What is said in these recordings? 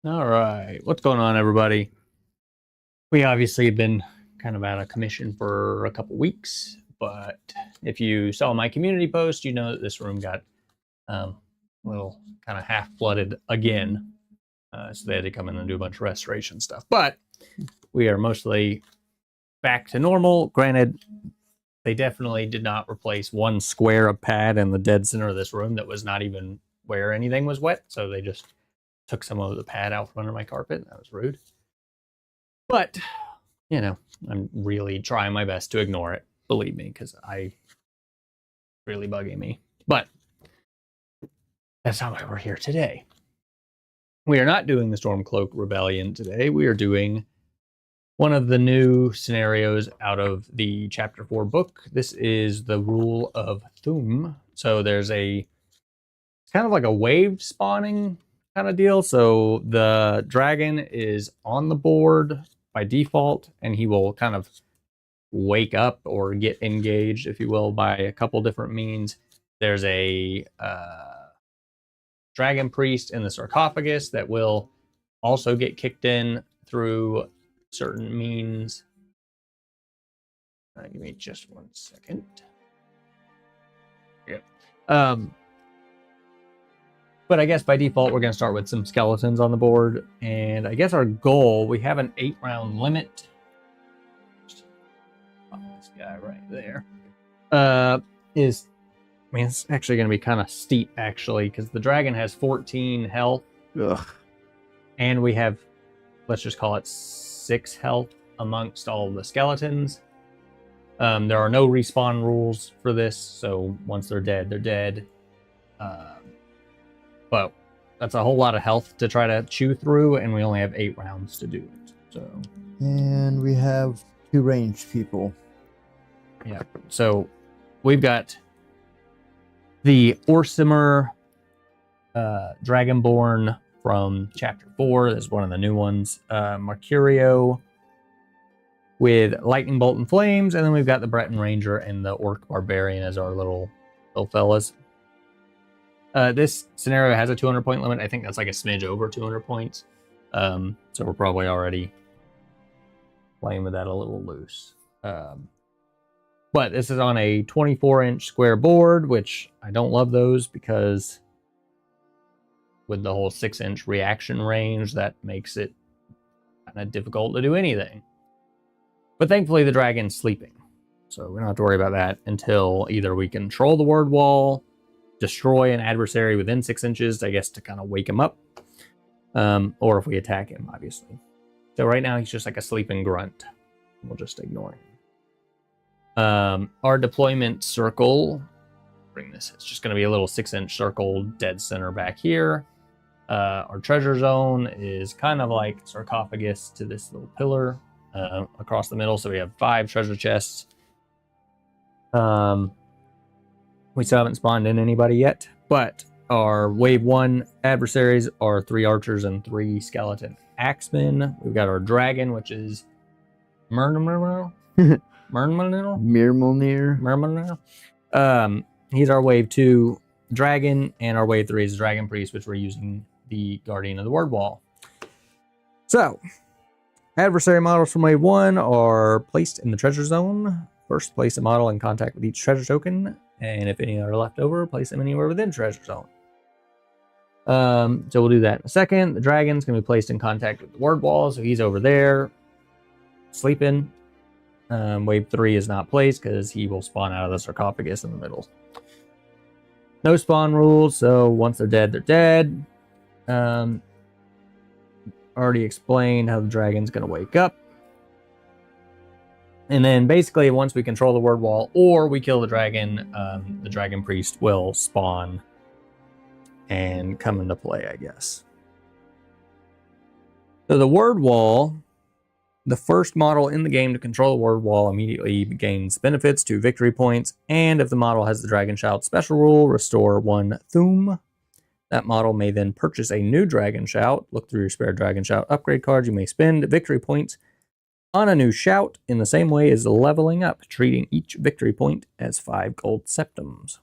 All right, what's going on, everybody? We obviously have been kind of out of commission for a couple weeks, but if you saw my community post, you know that this room got a little kind of half flooded again. So they had to come in and do a bunch of restoration stuff. But we are mostly back to normal. Granted, they definitely did not replace one square of pad in the dead center of this room that was not even where anything was wet. So they just took some of the pad out from under my carpet. That was rude. But, you know, I'm really trying my best to ignore it. Believe me, because I really bugging me. But that's not why we're here today. We are not doing the Stormcloak Rebellion today. We are doing one of the new scenarios out of the Chapter 4 book. This is the Rule of Thum. So there's it's kind of like a wave spawning kind of deal. So the dragon is on the board by default, and he will kind of wake up or get engaged, if you will, by a couple different means. There's a dragon priest in the sarcophagus that will also get kicked in through certain means. Give me just 1 second. Yep. But I guess by default, we're going to start with some skeletons on the board. And I guess our goal, we have an 8-round limit. This guy right there. It's actually going to be kind of steep, actually, because the dragon has 14 health. Ugh. And we have, let's just call it 6 health amongst all of the skeletons. There are no respawn rules for this, so once they're dead, they're dead. But that's a whole lot of health to try to chew through, and we only have 8 rounds to do it. So, and we have 2 ranged people. Yeah, so we've got the Orsimer Dragonborn from Chapter 4. That's one of the new ones. Mercurio with Lightning Bolt and Flames, and then we've got the Breton Ranger and the Orc Barbarian as our little fellas. This scenario has a 200-point limit. I think that's like a smidge over 200 points. So we're probably already playing with that a little loose. But this is on a 24-inch square board, which I don't love those because with the whole 6-inch reaction range, that makes it kind of difficult to do anything. But thankfully, the dragon's sleeping. So we don't have to worry about that until either we control the word wall, destroy an adversary within 6 inches, I guess, to kind of wake him up, or if we attack him, obviously. So right now, he's just like a sleeping grunt. We'll just ignore him. Our deployment circle, bring this, it's just going to be a little 6-inch circle dead center back here. Our treasure zone is kind of like sarcophagus to this little pillar across the middle. So we have 5 treasure chests. We still haven't spawned in anybody yet, but our wave 1 adversaries are 3 archers and 3 skeleton axemen. We've got our dragon, which is Mirmilnir. He's our wave 2 dragon, and our wave 3 is dragon priest, which we're using the guardian of the word wall. So, adversary models from wave 1 are placed in the treasure zone. First, place a model in contact with each treasure token, and if any are left over, place them anywhere within treasure zone. So we'll do that in a second. The dragon's going to be placed in contact with the word wall, so he's over there, sleeping. Wave 3 is not placed because he will spawn out of the sarcophagus in the middle. No spawn rules, so once they're dead, they're dead. Already explained how the dragon's going to wake up. And then basically, once we control the word wall or we kill the dragon priest will spawn and come into play, I guess. So the word wall, the first model in the game to control the word wall immediately gains benefits, 2 victory points, and if the model has the Dragon Shout special rule, restore 1 Thum. That model may then purchase a new Dragon Shout. Look through your spare Dragon Shout upgrade cards. You may spend victory points on a new shout in the same way as leveling up, treating each victory point as 5 gold septums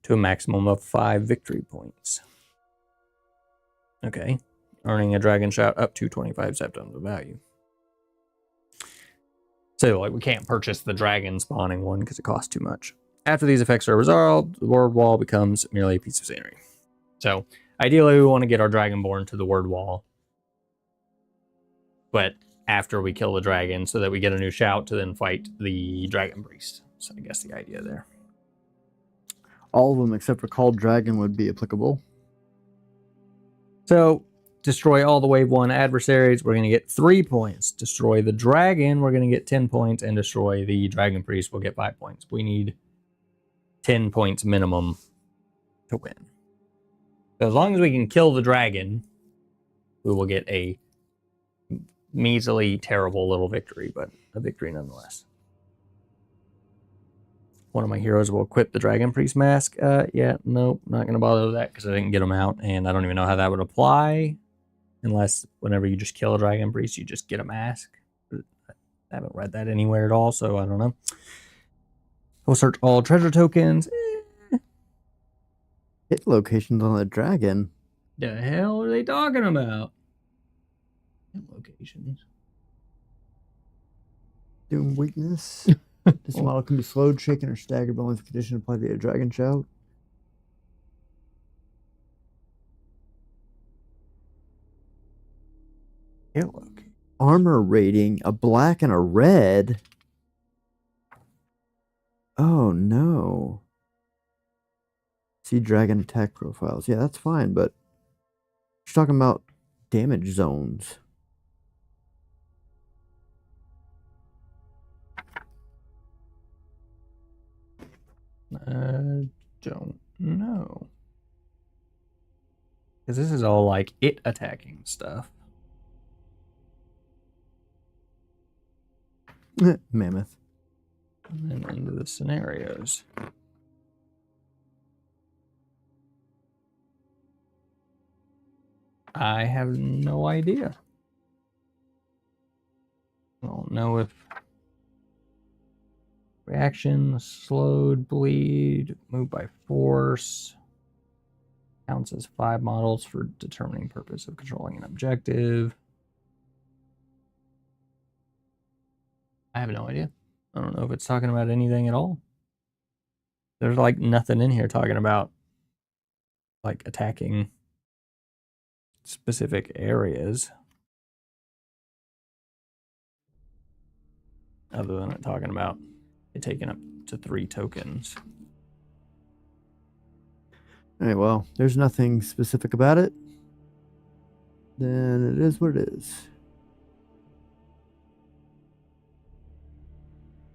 to a maximum of 5 victory points. Okay. earning a dragon shout up to 25 septums of value. So, like, we can't purchase the dragon spawning one because it costs too much. After these effects are resolved, the word wall becomes merely a piece of scenery. So, ideally, we want to get our Dragonborn to the word wall, but after we kill the dragon, so that we get a new shout to then fight the dragon priest. So, I guess the idea there. All of them except for Called Dragon would be applicable. So, destroy all the wave 1 adversaries, we're going to get 3 points. Destroy the dragon, we're going to get 10 points. And destroy the dragon priest, we'll get 5 points. We need 10 points minimum to win. So as long as we can kill the dragon, we will get a measly, terrible little victory, but a victory nonetheless. One of my heroes will equip the dragon priest mask. Yeah, nope, not going to bother with that because I didn't get them out, and I don't even know how that would apply. Unless whenever you just kill a dragon priest, you just get a mask. I haven't read that anywhere at all, so I don't know. We'll search all treasure tokens. Hit locations on the dragon. The hell are they talking about? Hit locations. Doom weakness. This model can be slowed, shaken, or staggered by only condition applied via dragon shout. Hit location. Armor rating, a black and a red. Oh no. See dragon attack profiles. Yeah, that's fine, but you're talking about damage zones. Don't know. Because this is all like it attacking stuff. Mammoth. And then into the scenarios. I have no idea. I don't know if reaction, slowed, bleed, move by force, counts as 5 models for determining purpose of controlling an objective. I have no idea. I don't know if it's talking about anything at all. There's like nothing in here talking about like attacking specific areas. Other than it talking about it taking up to 3 tokens. All right, well, there's nothing specific about it. Then it is what it is.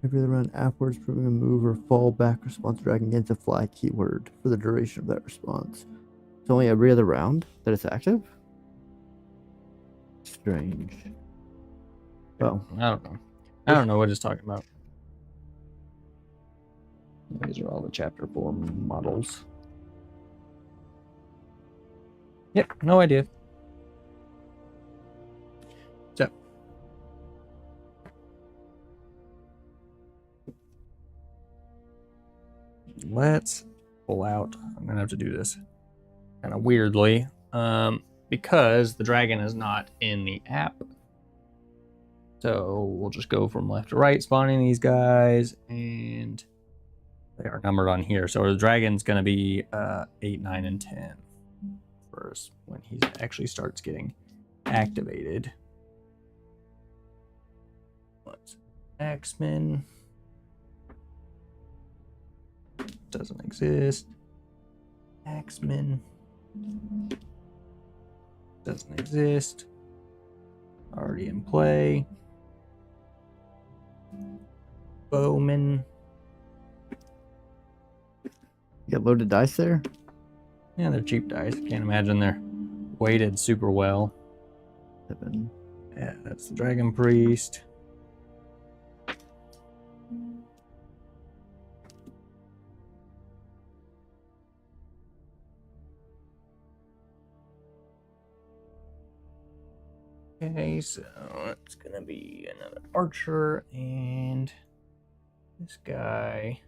Every other round afterwards, proving a move or fall back response dragon gains a fly keyword for the duration of that response. It's only every other round that it's active? Strange. Well, I don't know. I don't know what it's talking about. These are all the chapter 4 models. Yep, no idea. So, let's pull out. I'm gonna have to do this kind of weirdly, because the dragon is not in the app. So we'll just go from left to right, spawning these guys, and they are numbered on here. So the dragon's gonna be 8, 9, and 10 first when he actually starts getting activated. What's X-Men? Doesn't exist. X-Men doesn't exist. Already in play. Bowman. you got loaded dice there? Yeah, they're cheap dice. Can't imagine they're weighted super well. 7. Yeah, that's the Dragon Priest. Okay, so it's gonna be another archer and this guy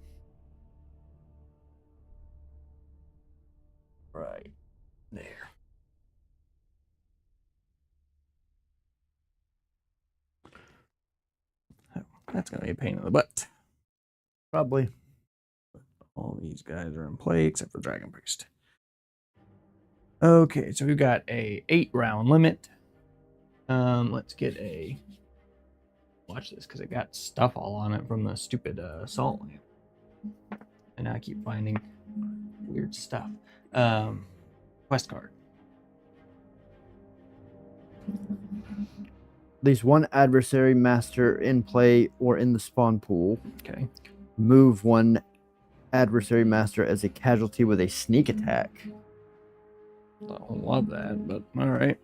right there. That's going to be a pain in the butt. Probably. All these guys are in play except for Dragon Priest. Okay, so we've got a 8-round limit. Let's get a... Watch this, because it got stuff all on it from the stupid salt lamp. And I keep finding weird stuff. Quest card. At least one adversary master in play or in the spawn pool. Okay. Move one adversary master as a casualty with a sneak attack. I don't love that, but all right.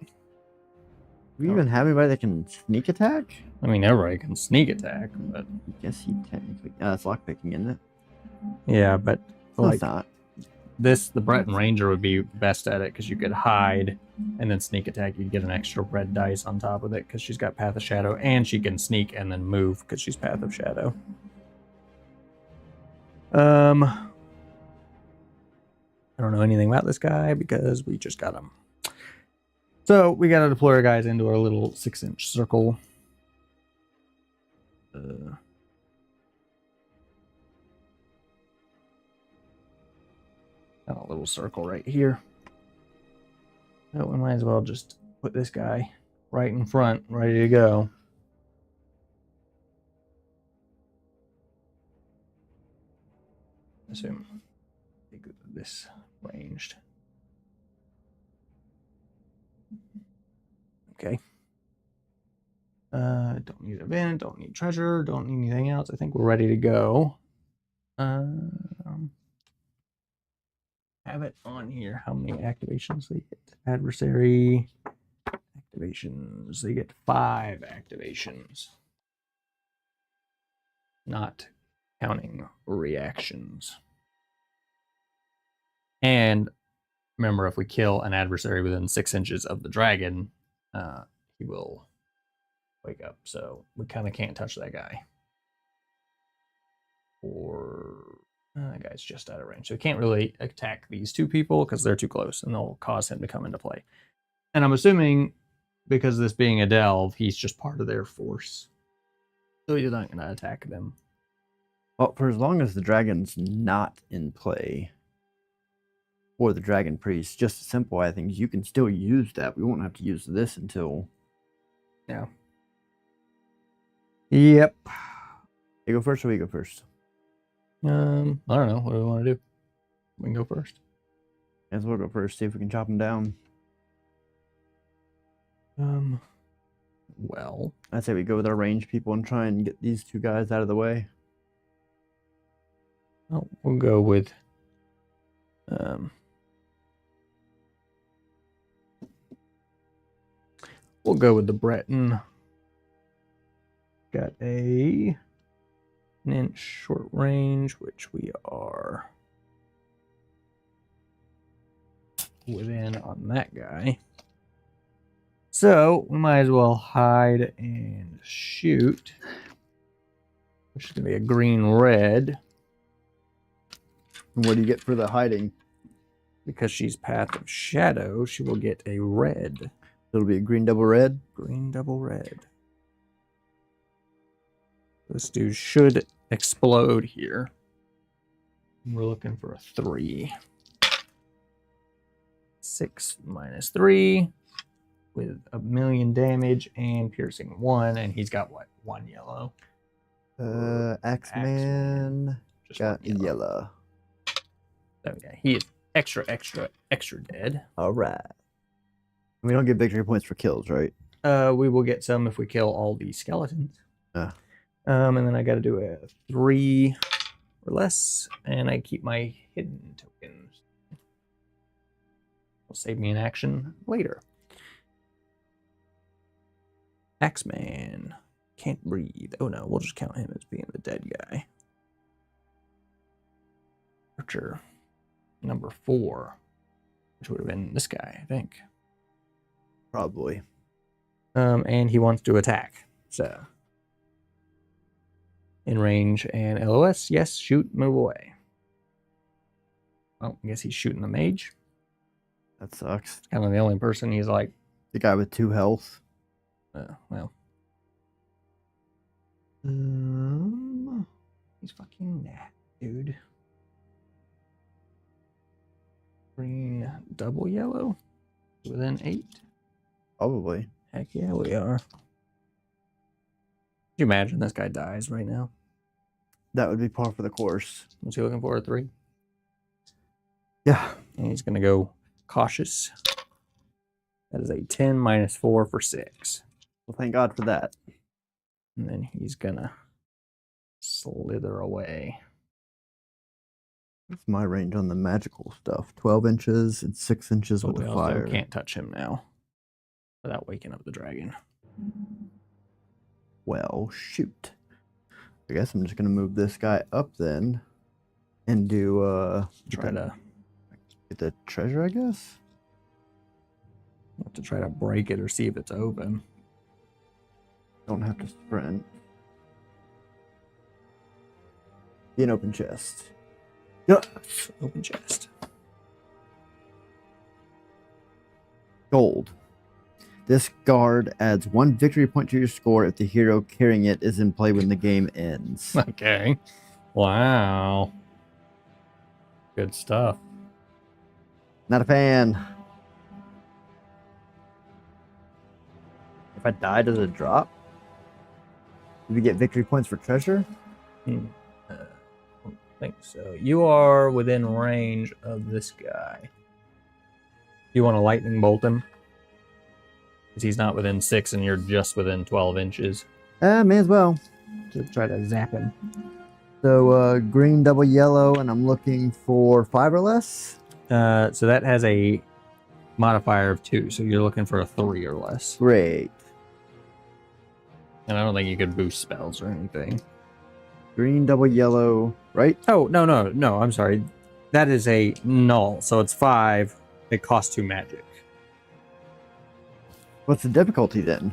Do you even have anybody that can sneak attack? I mean, everybody can sneak attack, but... I guess he technically... that's lockpicking, isn't it? Yeah, but... No, it's not. The Breton Ranger would be best at it, because you could hide and then sneak attack. You'd get an extra red dice on top of it, because she's got Path of Shadow, and she can sneak and then move, because she's Path of Shadow. I don't know anything about this guy, because we just got him. So we got to deploy our guys into our little 6-inch circle. A little circle right here. So we might as well just put this guy right in front, ready to go. Assume this ranged. Okay. Don't need event, don't need treasure, don't need anything else. I think we're ready to go. Have it on here. How many activations they get? Adversary activations. They get 5 activations. Not counting reactions. And remember, if we kill an adversary within 6 inches of the dragon, he will wake up. So we kind of can't touch that guy. Or that guy's just out of range. So we can't really attack these 2 people because they're too close and they'll cause him to come into play. And I'm assuming because this being a delve, he's just part of their force. So he's not going to attack them. Well, for as long as the dragon's not in play, or the dragon priest, just to simplify things, you can still use that. We won't have to use this until... Yeah. Yep. You go first or we go first? I don't know. What do we want to do? We can go first. Yes, we'll go first, see if we can chop them down. Well, I'd say we go with our range people and try and get these 2 guys out of the way. well we'll go with we'll go with the Breton. Got an inch short range, which we are within on that guy. So we might as well hide and shoot, which is going to be a green-red. And what do you get for the hiding? Because she's Path of Shadow, she will get a red. It'll be a green double red? Green double red. This dude should explode here. We're looking for a 3. 6 minus 3 with 1,000,000 damage and piercing 1, and he's got what? 1 yellow. Axeman Just got 1 yellow. So yeah, he is extra dead. All right. We don't get victory points for kills, right? We will get some if we kill all the skeletons. Ah. And then I got to do a 3 or less, and I keep my hidden tokens. Will save me an action later. Axeman can't breathe. Oh no, we'll just count him as being the dead guy. Archer number 4, which would have been this guy, I think. Probably. And he wants to attack. So in range and LOS, yes, shoot, move away. Well, I guess he's shooting the mage. That sucks. Kind of the only person he's like, The guy with 2 health. well. He's fucking that, dude. Green double yellow within 8. Probably. Heck yeah, we are. Could you imagine this guy dies right now? That would be par for the course. What's he looking for? A 3? Yeah. And he's going to go cautious. That is a 10 minus 4 for 6. Well, thank God for that. And then he's going to slither away. What's my range on the magical stuff? 12 inches and 6 inches But with we the also fire. can't touch him now without waking up the dragon. Well, shoot. I guess I'm just going to move this guy up then and do, Try to get the treasure, I guess? have to try to break it or see if it's open. Don't have to sprint. Be an open chest. Yeah. Open chest. Gold. This guard adds 1 victory point to your score if the hero carrying it is in play when the game ends. Okay. Wow. Good stuff. Not a fan. If I die, does it drop? Do we get victory points for treasure? I don't think so. You are within range of this guy. You want to lightning bolt him? Because he's not within 6 and you're just within 12 inches. May as well. To try to zap him. So, green double yellow, and I'm looking for 5 or less. So that has a modifier of 2. So you're looking for a 3 or less. Great. And I don't think you could boost spells or anything. Green double yellow, right? Oh, no. I'm sorry. That is a null. So it's 5. It costs 2 magic. What's the difficulty then?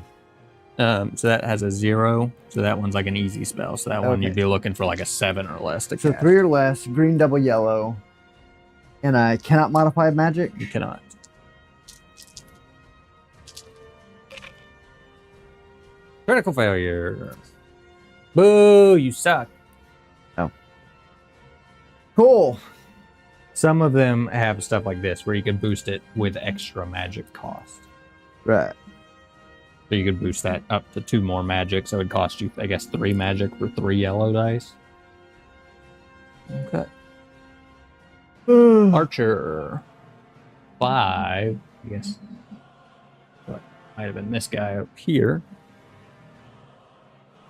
So that has a 0. So that one's like an easy spell. So that one you'd be looking for like a 7 or less to So cast. 3 or less, green double yellow. And I cannot modify magic? You cannot. Critical failure. Boo, you suck. Oh. Cool. Some of them have stuff like this where you can boost it with extra magic cost. Right. So you could boost that up to 2 more magic. So it would cost you, I guess, 3 magic for 3 yellow dice. Okay. Archer. 5. I guess. What might have been this guy up here.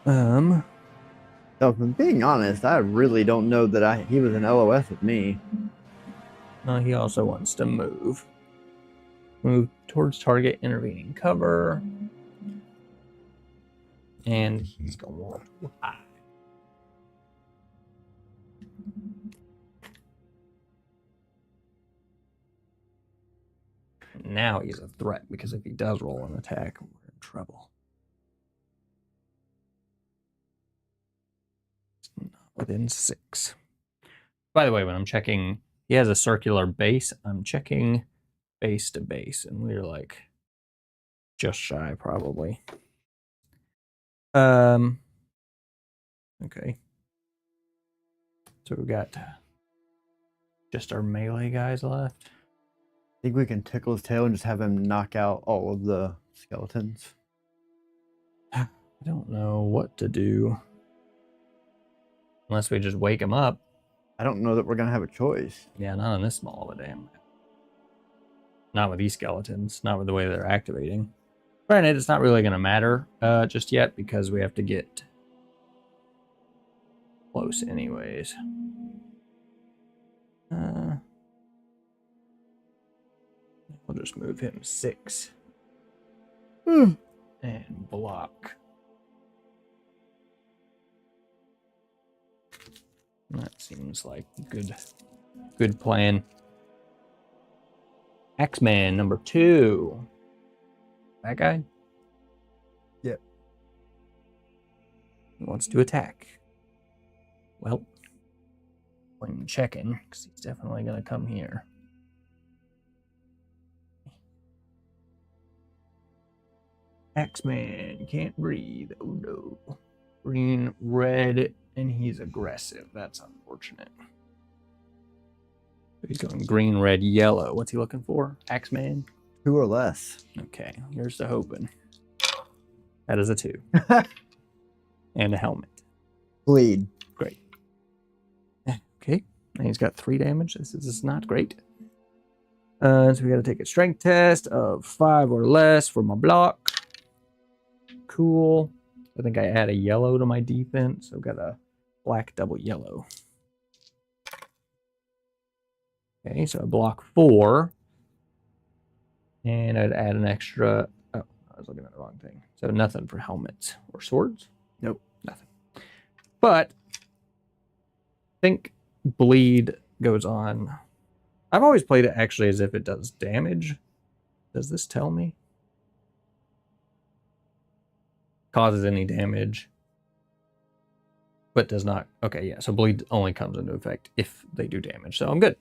So if I'm being honest, I really don't know that he was an LOS with me. He also wants to move. Move towards target, intervening cover. And he's going to hide. Now he's a threat because if he does roll an attack, we're in trouble. Within 6. By the way, when I'm checking, he has a circular base. I'm checking base to base, and we're like just shy, probably. Okay. So we got just our melee guys left. Think we can tickle his tail and just have him knock out all of the skeletons? I don't know what to do. Unless we just wake him up. I don't know that we're going to have a choice. Yeah, not on this small of a damn map. Not with these skeletons. Not with the way they're activating. Granted, it's not really going to matter just yet because we have to get close anyways. We'll just move him 6. And block. That seems like a good plan. Axeman number 2. That guy? Yep. He wants to attack. Well, I'm checking because he's definitely going to come here. Axeman can't breathe. Oh no. green, red, and he's aggressive. That's unfortunate. He's going green, red, yellow. What's he looking for? Axeman? 2 or less. Okay, here's the hoping. That is a 2. And a helmet. Bleed. Great. Okay, and he's got 3 damage. This is not great. So we got to take a strength test of 5 or less for my block. Cool. I think I add a yellow to my defense. So I've got a black double yellow. Okay, so I block 4. And I'd add an extra... Oh, I was looking at the wrong thing. So nothing for helmets or swords? Nope. Nothing. But I think bleed goes on. I've always played it actually as if it does damage. Does this tell me? Causes any damage. But does not. Okay, yeah. So bleed only comes into effect if they do damage. So I'm good.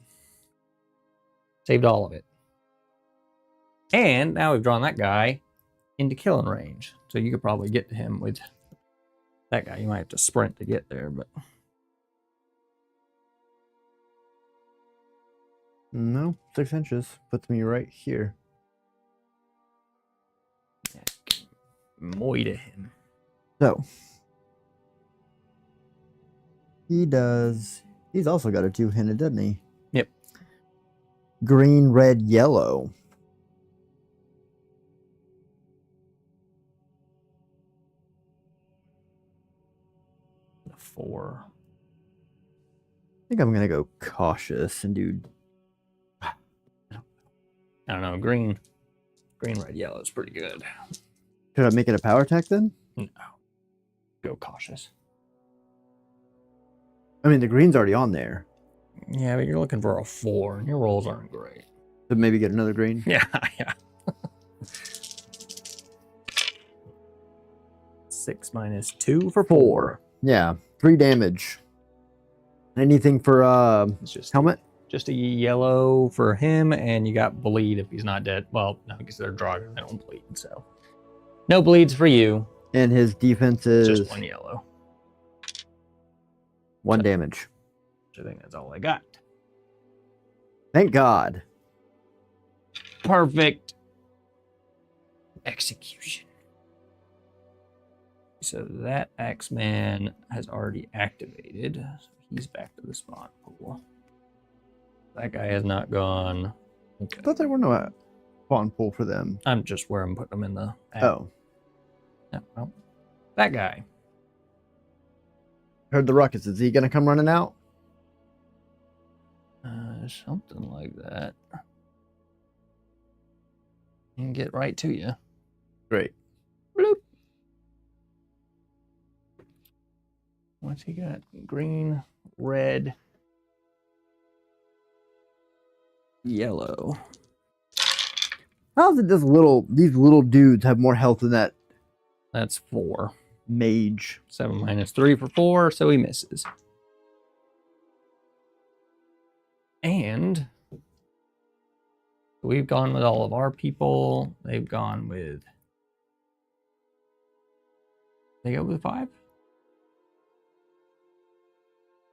Saved all of it. And now we've drawn that guy into killing range. So you could probably get to him with that guy. You might have to sprint to get there, but... No, 6 inches. Puts me right here. Moita him. So. He's also got a 2-handed, doesn't he? Yep. Green, red, yellow. A 4. I think I'm gonna go cautious and do... I don't know. Green, red, yellow is pretty good. Should I make it a power attack then? No. Go cautious. I mean, the green's already on there. Yeah, but you're looking for a 4, and your rolls aren't great. So maybe get another green? Yeah, yeah. 6 minus 2 for 4. Yeah, 3 damage. Anything for It's just helmet? Just a yellow for him, and you got bleed if he's not dead. Well, no, because they're Dragon, they don't bleed, so. No bleeds for you. And his defense is... Just 1 yellow. 1 damage. I think that's all I got. Thank God. Perfect execution. So that Axeman has already activated. So he's back to the spawn pool. That guy has not gone. Okay. I thought there were no spawn pool for them. I'm just where I'm putting them in the app. Oh. No, well, that guy. Heard the ruckus. Is he going to come running out? Something like that. And get right to you. Great. Bloop. What's he got? Green, red, yellow. How is it these little dudes have more health than that That's 4. mage? 7 minus 3 for 4, so he misses. And we've gone with all of our people. They've gone with... They go with 5?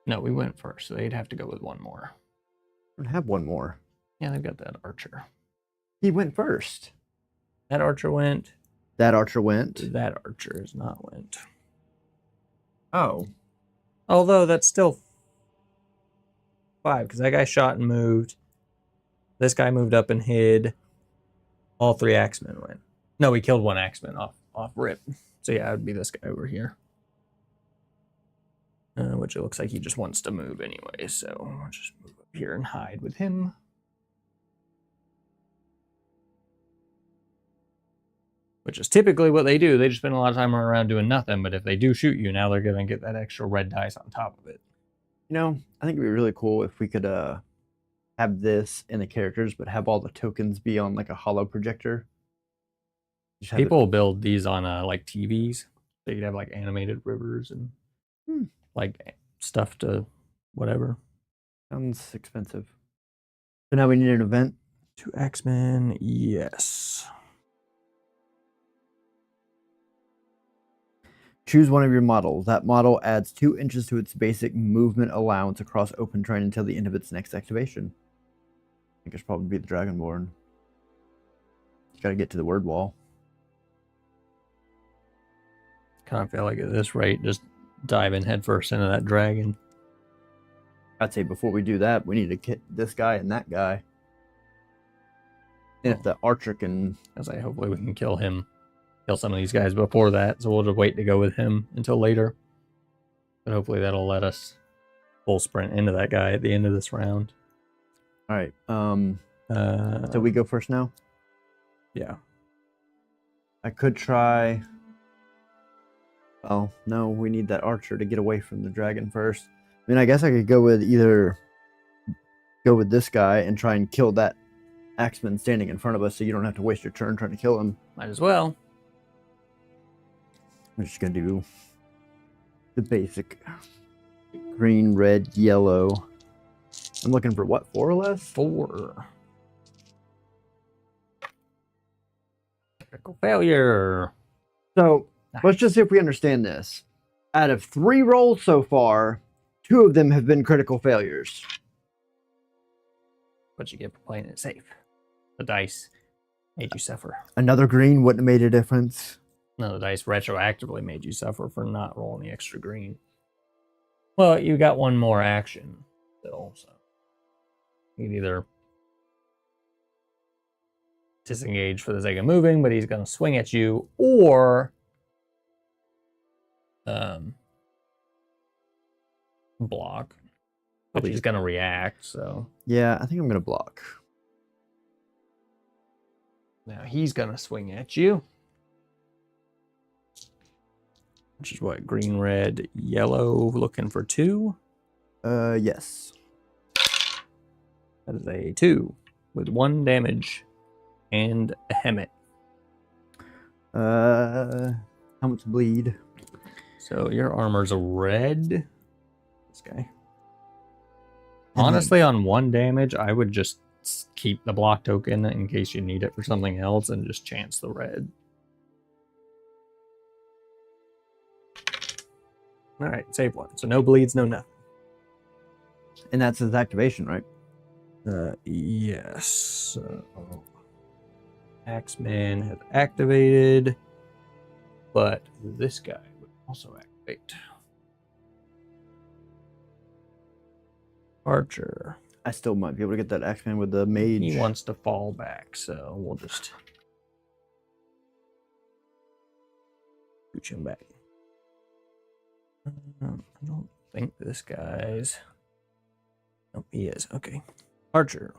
No, we went first, so they'd have to go with 1 more. I have 1 more. Yeah, they've got that archer. He went first. That archer went. That archer went. That archer has not went. Oh. Although that's still 5, because that guy shot and moved. This guy moved up and hid. All 3 axemen went. No, we killed 1 axeman off rip. So yeah, it would be this guy over here. Which it looks like he just wants to move anyway, so I'll just move up here and hide with him. Which is typically what they do. They just spend a lot of time around doing nothing, but if they do shoot you, now they're going to get that extra red dice on top of it. You know, I think it'd be really cool if we could have this in the characters, but have all the tokens be on like a hollow projector. People build these on like TVs. They could have like animated rivers and like stuff to whatever. Sounds expensive. So now we need an event. 2 X-Men, yes. Choose one of your models. That model adds 2 inches to its basic movement allowance across open terrain until the end of its next activation. I think it's probably be the Dragonborn. You gotta get to the word wall. Kind of feel like at this rate, just dive in headfirst into that dragon. I'd say before we do that, we need to get this guy and that guy. And if the archer can... As I hopefully we can kill him. Kill some of these guys before that, so we'll just wait to go with him until later. But hopefully that'll let us full sprint into that guy at the end of this round. All right. So we go first now? Yeah. I could try... Oh, no, we need that archer to get away from the dragon first. I mean, I guess I could go with either... Go with this guy and try and kill that axeman standing in front of us so you don't have to waste your turn trying to kill him. Might as well. I'm just going to do the basic green, red, yellow. I'm looking for what, 4 or less? 4. Critical failure. So let's just see if we understand this. Out of 3 rolls so far, 2 of them have been critical failures. What you get for playing it safe. The dice made you suffer. Another green wouldn't have made a difference. No, the dice retroactively made you suffer for not rolling the extra green. Well, you got one more action still, so you can either disengage for the sake of moving, but he's going to swing at you, or block, but he's going to react. So yeah, I think I'm going to block. Now he's going to swing at you. Which is what? Green, red, yellow, looking for 2? Yes. That is a 2 with 1 damage and a helmet. How much bleed? So your armor's a red. This guy. Honestly, on 1 damage, I would just keep the block token in case you need it for something else and just chance the red. All right, save 1. So no bleeds, no nothing. And that's his activation, right? Yes. Axeman has activated, but this guy would also activate. Archer. I still might be able to get that axeman with the mage. He wants to fall back, so we'll just scooch him back. I don't think this guy's... Oh, he is. Okay. Archer.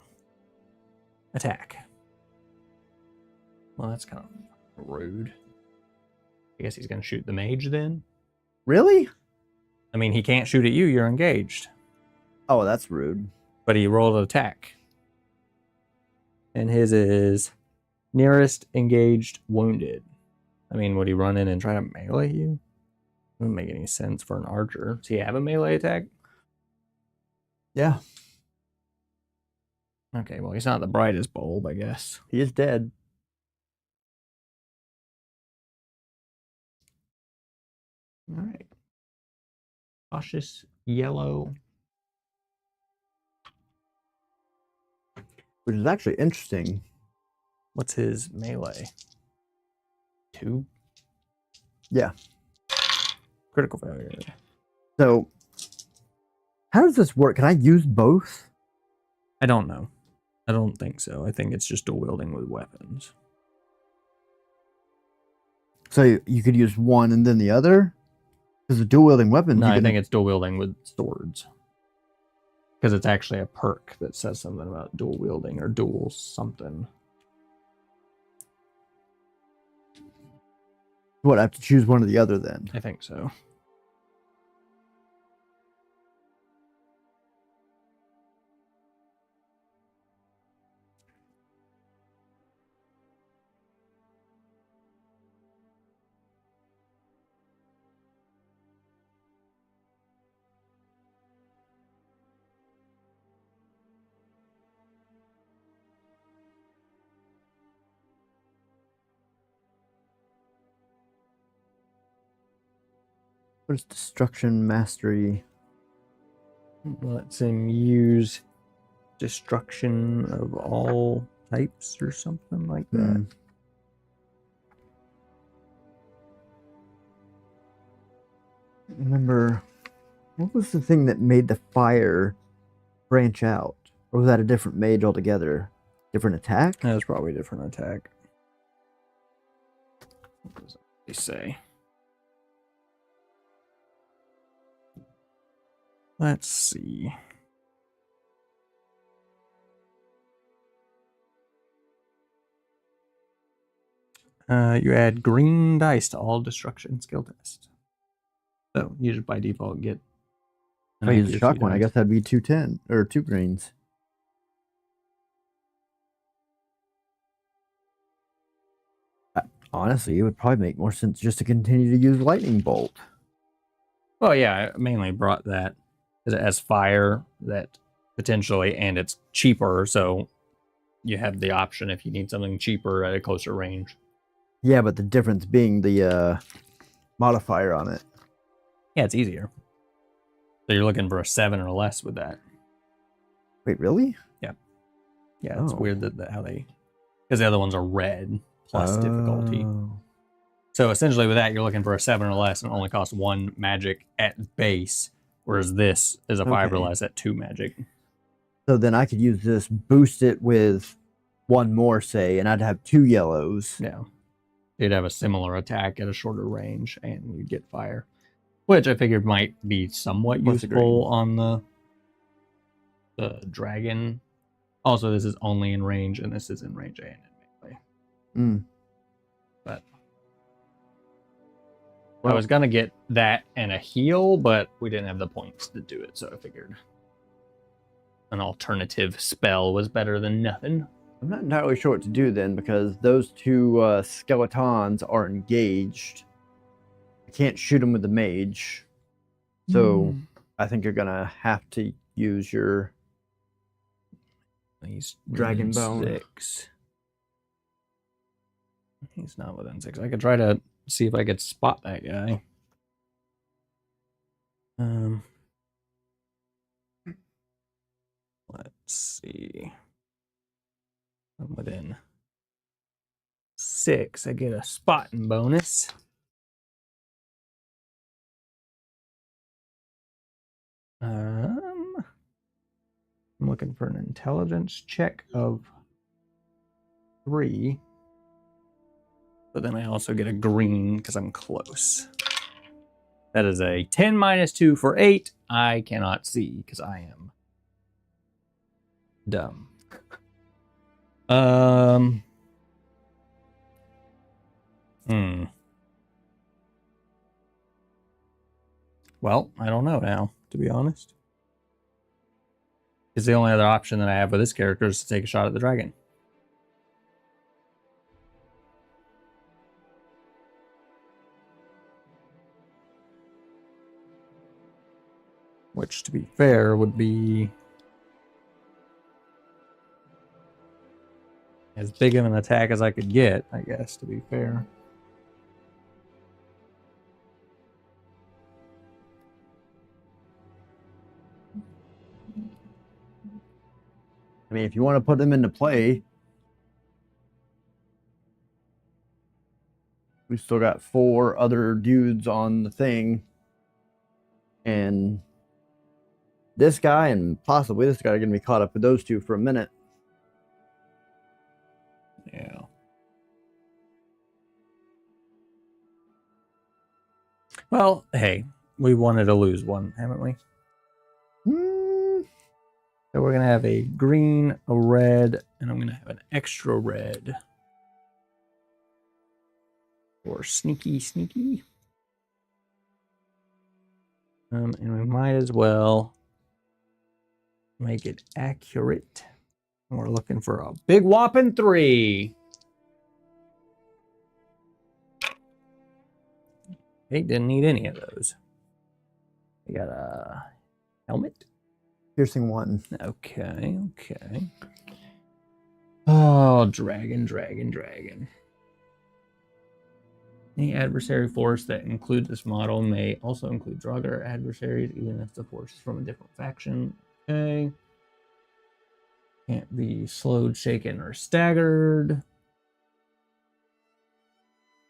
Attack. Well, that's kind of rude. I guess he's going to shoot the mage then? Really? I mean, he can't shoot at you. You're engaged. Oh, that's rude. But he rolled an attack. And his is nearest engaged wounded. I mean, would he run in and try to melee you? Doesn't make any sense for an archer. Does he have a melee attack? Yeah. Okay, well, he's not the brightest bulb, I guess. He is dead. All right. Cautious yellow. Which is actually interesting. What's his melee? 2? Yeah. Critical failure. So, how does this work? Can I use both? I don't know. I don't think so. I think it's just dual wielding with weapons. So you could use one and then the other? Because the dual wielding weapons. No, I think it's dual wielding with swords. Because it's actually a perk that says something about dual wielding or dual something. What, I have to choose one or the other then? I think so. What is destruction mastery? Lets him use destruction of all types or something like that. Remember, what was the thing that made the fire branch out? Or was that a different mage altogether? Different attack? That was probably a different attack. What does they say? Let's see. You add green dice to all destruction skill tests. So you just by default get. If I use a shock one, I guess that'd be 210 or 2 greens. Honestly, it would probably make more sense just to continue to use lightning bolt. Well, yeah, I mainly brought that because it has fire that potentially, and it's cheaper, so you have the option if you need something cheaper at a closer range. Yeah, but the difference being the modifier on it. Yeah, it's easier. So you're looking for a 7 or less with that. Wait, really? Yeah, it's weird that how they, because the other ones are red plus difficulty. So essentially with that, you're looking for a 7 or less and it only costs 1 magic at base, whereas this is a 5 or less at 2 magic. So then I could use this, boost it with 1 more, say, and I'd have 2 yellows. Yeah. You'd have a similar attack at a shorter range and you'd get fire. Which I figured might be somewhat useful on the dragon. Also, this is only in range, and this is in range A and in melee. But I was gonna get that and a heal, but we didn't have the points to do it, so I figured an alternative spell was better than nothing. I'm not entirely sure what to do then, because those 2 skeletons are engaged. I can't shoot them with the mage. So I think you're gonna have to use your dragon bone. 6. He's not within 6. I could try to see if I could spot that guy. Let's see. I'm within 6. I get a spotting bonus. I'm looking for an intelligence check of 3. But then I also get a green because I'm close. That is a 10 minus 2 for 8. I cannot see because I am dumb. Well, I don't know now, to be honest. Because the only other option that I have with this character is to take a shot at the dragon. Which, to be fair, would be as big of an attack as I could get, I guess, to be fair. I mean, if you want to put them into play, we still got 4 other dudes on the thing. And this guy and possibly this guy are going to be caught up with those 2 for a minute. Yeah. Well, hey, we wanted to lose one, haven't we? So we're going to have a green, a red, and I'm going to have an extra red. Or sneaky, sneaky. And we might as well make it accurate. And we're looking for a big whopping 3. Hey, didn't need any of those. We got a helmet. Piercing 1. Okay, okay. Oh, dragon, dragon, dragon. Any adversary force that includes this model may also include Draugr adversaries, even if the force is from a different faction. Okay. Can't be slowed, shaken, or staggered.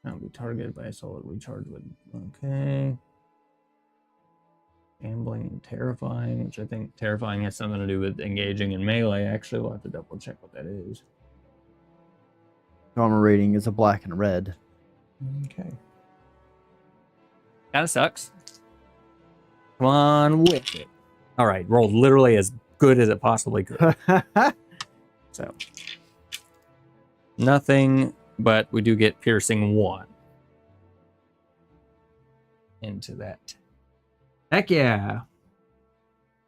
Not be targeted by a solid recharge with. Okay. Gambling and terrifying, which I think terrifying has something to do with engaging in melee. Actually, we'll have to double check what that is. Armor rating is a black and red. Okay. Kind of sucks. Come on with it. All right, rolled literally as good as it possibly could. So, nothing, but we do get piercing 1 into that. Heck yeah.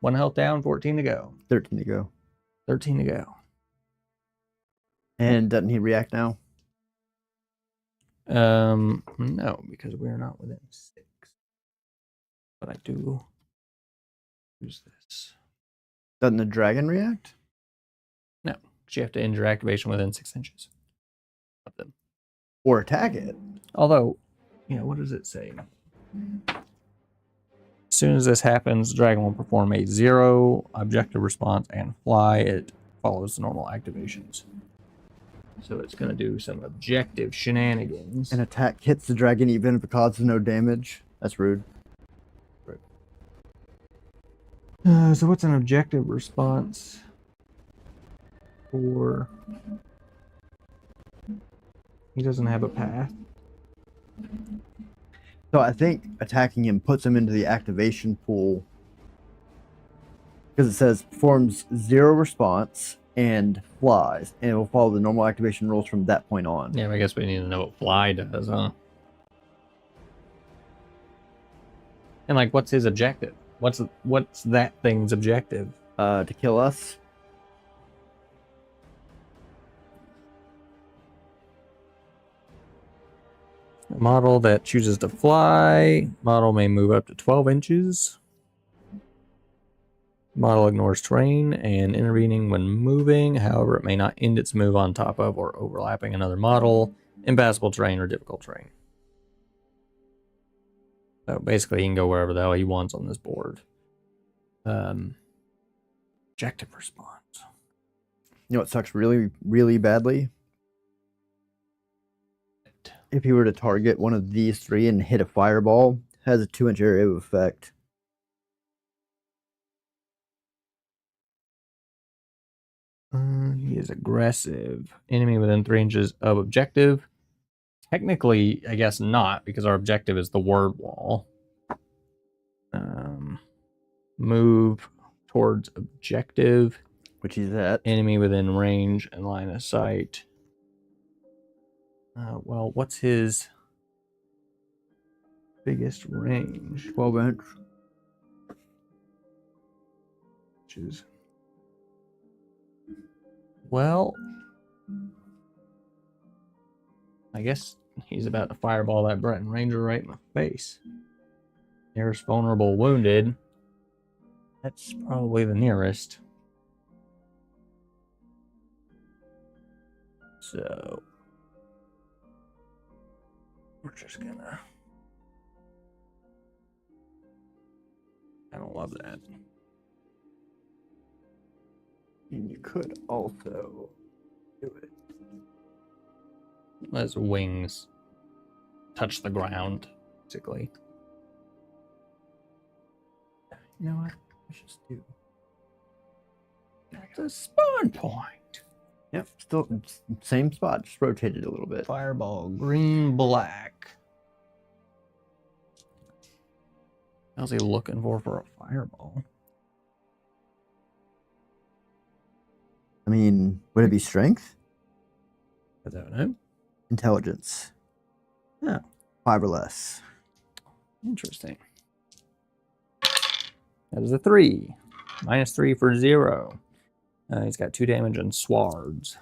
1 health down, 14 to go. 13 to go. 13 to go. And doesn't he react now? No, because we're not within 6. But I do use this. Doesn't the dragon react? No, because you have to enter activation within 6 inches of them. Or attack it? Although, what does it say? As soon as this happens, the dragon will perform a 0 objective response and fly. It follows the normal activations. So it's going to do some objective shenanigans. An attack hits the dragon even if it causes no damage. That's rude. So what's an objective response for... He doesn't have a path. So I think attacking him puts him into the activation pool. Because it says performs 0 response and flies. And it will follow the normal activation rules from that point on. Yeah, I guess we need to know what fly does, huh? And like, what's his objective? What's that thing's objective? To kill us. A model that chooses to fly. Model may move up to 12 inches. Model ignores terrain and intervening when moving. However, it may not end its move on top of or overlapping another model, impassable terrain, or difficult terrain. So basically, he can go wherever the hell he wants on this board. Objective response. You know what sucks really, really badly? If you were to target one of these 3 and hit a fireball, it has a 2-inch area of effect. He is aggressive. Enemy within 3 inches of objective. Technically, I guess not, because our objective is the word wall. Move towards objective. Which he's at. Enemy within range and line of sight. Well, what's his biggest range? 12 inch. Which is... Well, I guess he's about to fireball that Breton Ranger right in the face. Nearest vulnerable wounded. That's probably the nearest. So we're just gonna... I don't love that. And you could also do it. Let his wings touch the ground, basically. You know what? Let's just do... That's a spawn point. Yep, still same spot, just rotated a little bit. Fireball, green, black. How's he looking for a fireball? I mean, would it be strength? I don't know. Intelligence. Yeah. 5 or less. Interesting. That is a 3. -3 for 0. He's got 2 damage and swords.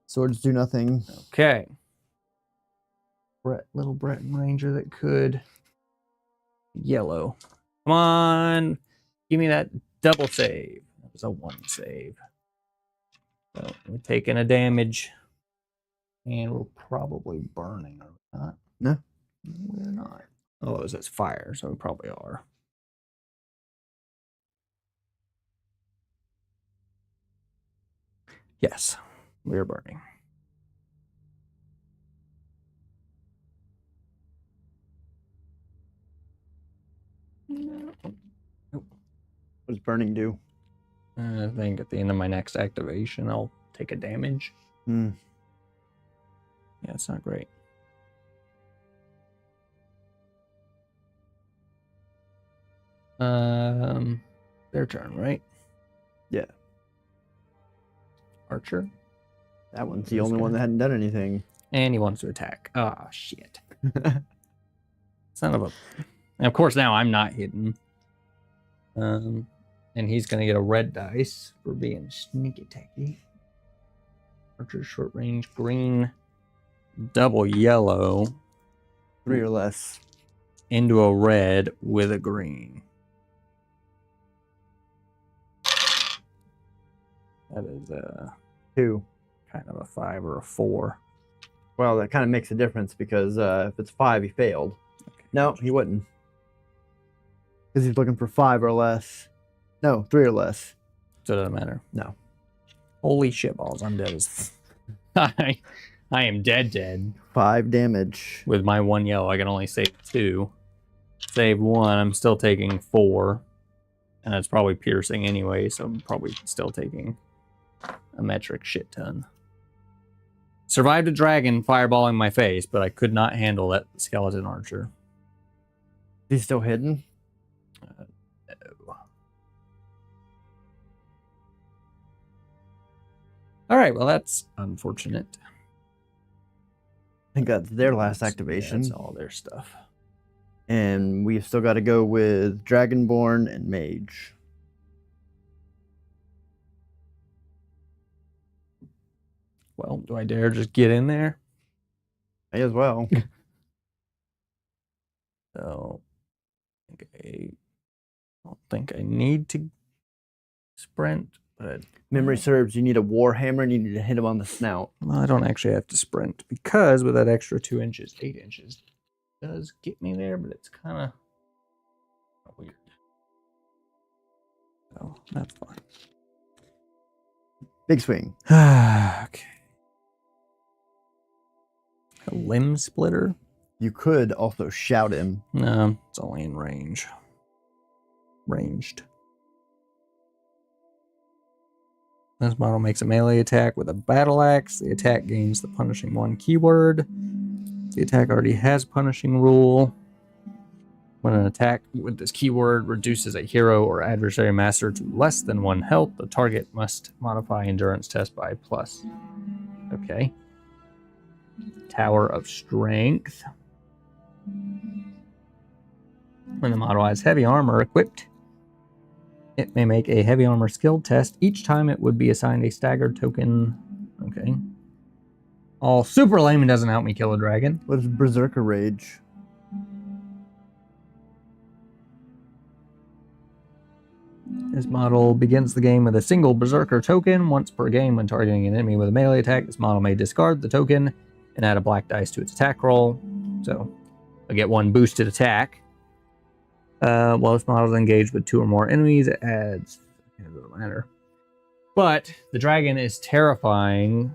Swords do nothing. Okay. Little Breton Ranger that could... Yellow. Come on. Give me that double save. That was a 1 save. So we're taking a damage. And we're probably burning, are we not? No. We're not. Although it says fire, so we probably are. Yes, we are burning. What does burning do? I think at the end of my next activation, I'll take a damage. Hmm. Yeah, it's not great. Their turn, right? Yeah. Archer. That one's the only one that hadn't done anything. And he wants to attack. Ah, shit. Son of a... And of course, now I'm not hidden. And he's going to get a red dice for being sneaky tacky. Archer, short range, green, double yellow. 3 or less. Into a red with a green. That is 2. kind of a 5 or a 4. Well, that kind of makes a difference because if it's 5, he failed. Okay. No, he wouldn't. Because he's looking for 5 or less. No, 3 or less. So it doesn't matter. No. Holy shit balls, I'm dead as... I am dead. 5 damage. With my 1 yellow, I can only save 2. Save 1, I'm still taking 4. And it's probably piercing anyway, so I'm probably still taking a metric shit ton. Survived a dragon fireballing my face, but I could not handle that skeleton archer. He's still hidden? No. All right, well, that's unfortunate. I think that's their last activation. That's all their stuff. And we've still got to go with Dragonborn and Mage. Well, do I dare just get in there? May as well. So, I don't think I need to sprint, but Memory serves, you need a Warhammer and you need to hit him on the snout. well, I don't actually have to sprint because with that extra 2 inches, 8 inches does get me there, but it's kind of weird. So that's fine. Big swing. Okay. A limb splitter? You could also shout him. No, it's only in range. Ranged. This model makes a melee attack with a battle axe. The attack gains the punishing 1 keyword. The attack already has punishing rule. When an attack with this keyword reduces a hero or adversary master to less than 1 health, the target must modify endurance test by plus. Okay. Tower of Strength. When the model has heavy armor equipped, it may make a heavy armor skill test. Each time it would be assigned a staggered token. Okay. All super lame and doesn't help me kill a dragon. What is Berserker Rage? This model begins the game with a single Berserker token. Once per game, when targeting an enemy with a melee attack, this model may discard the token and add a black dice to its attack roll. So, I get 1 boosted attack. While this model is engaged with 2 or more enemies, it adds... It doesn't matter. But the dragon is terrifying.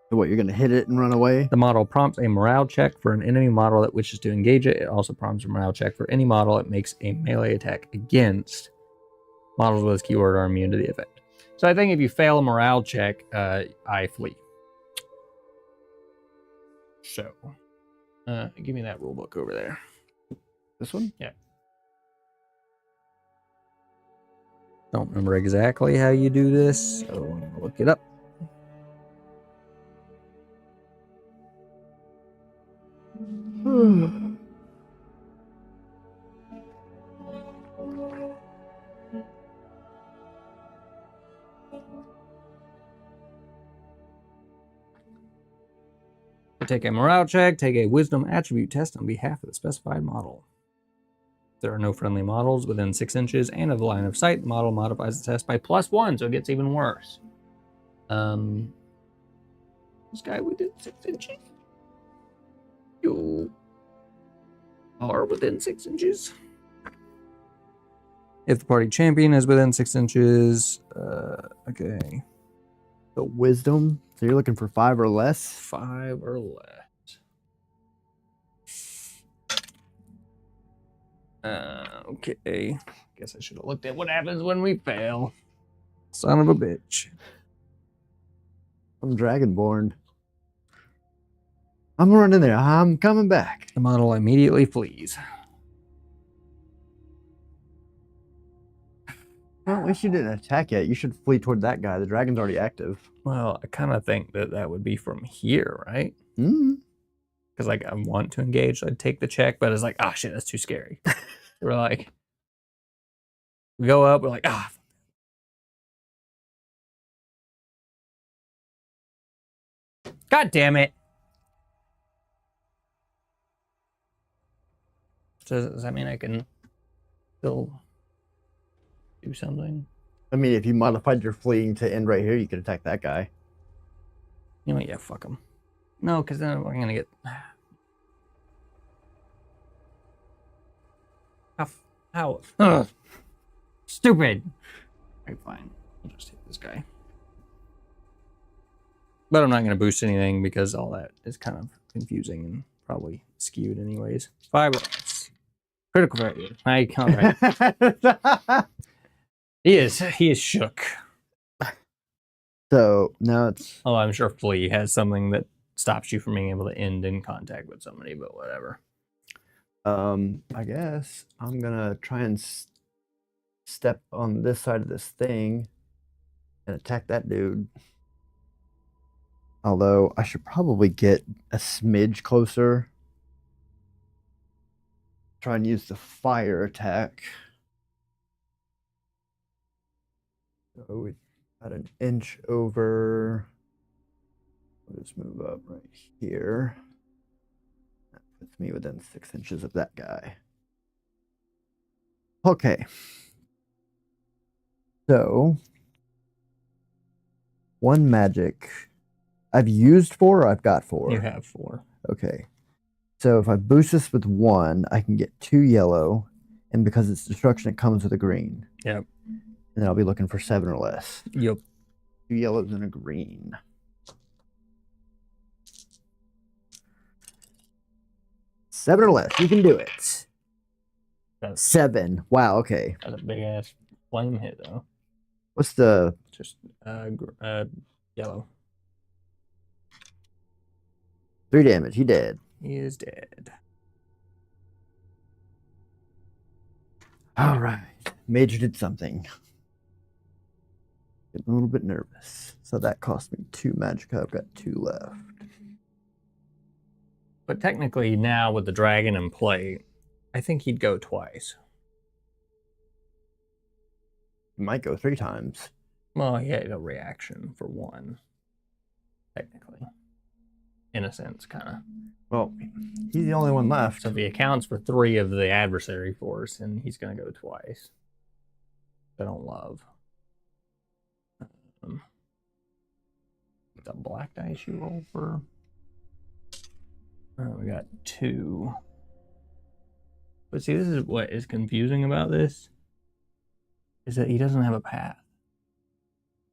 So what, you're going to hit it and run away? The model prompts a morale check for an enemy model that wishes to engage it. It also prompts a morale check for any model it makes a melee attack against. Models with this keyword are immune to the effect. So I think if you fail a morale check, I flee. So, give me that rule book over there. This one? Yeah. Don't remember exactly how you do this, so I'm going to look it up. Take a morale check, take a wisdom attribute test on behalf of the specified model. If there are no friendly models within 6 inches and of the line of sight, the model modifies the test by +1, so it gets even worse. This guy within 6 inches? Yo. are within 6 inches. If the party champion is within 6 inches, okay, So wisdom. So you're looking for 5 or less. 5 or less. Okay. Guess I should have looked at what happens when we fail. Son of a bitch. I'm Dragonborn. I'm running there. I'm coming back. The model immediately flees. Well, at least you didn't attack yet. You should flee toward that guy. The dragon's already active. Well, I kind of think that would be from here, right? Mm. Because like I want to engage, so I'd take the check, but it's like, ah, shit, that's too scary. We're like, we go up, we're like, ah. God damn it. So does that mean I can still do something? I mean, if you modified your fleeing to end right here, you could attack that guy. You know what? Yeah, fuck him. No, because then we're gonna get. How? Ugh. Stupid. Okay, fine. I'll just hit this guy. But I'm not gonna boost anything because all that is kind of confusing and probably skewed anyways. 5 rolls. Critical failure. Alright. He is shook. So now it's. Oh, I'm sure Flea has something that stops you from being able to end in contact with somebody, but whatever. I guess I'm gonna try and step on this side of this thing and attack that dude. Although I should probably get a smidge closer. Try and use the fire attack. So we got an inch over. We'll just move up right here. That puts me within 6 inches of that guy. Okay. So, 1 magic. I've used 4 or I've got 4? You have 4. Okay. So if I boost this with 1, I can get 2 yellow. And because it's destruction, it comes with a green. Yep. And then I'll be looking for 7 or less. Yep. 2 yellows and a green. Seven or less. You can do it. That's 7. Wow, okay. a big ass flame hit though. What's the... Just yellow. 3 damage. He dead. He is dead. All right. Major did something. Getting a little bit nervous. So that cost me 2 magic. I've got 2 left. But technically now with the dragon in play, I think he'd go twice. He might go 3 times. Well, he had a reaction for 1. Technically. In a sense, kind of. Well, he's the only one left. So if he accounts for 3 of the adversary force, and he's going to go twice. I don't love. The black dice you roll for. We got 2. But see, this is what is confusing about this. Is that he doesn't have a path.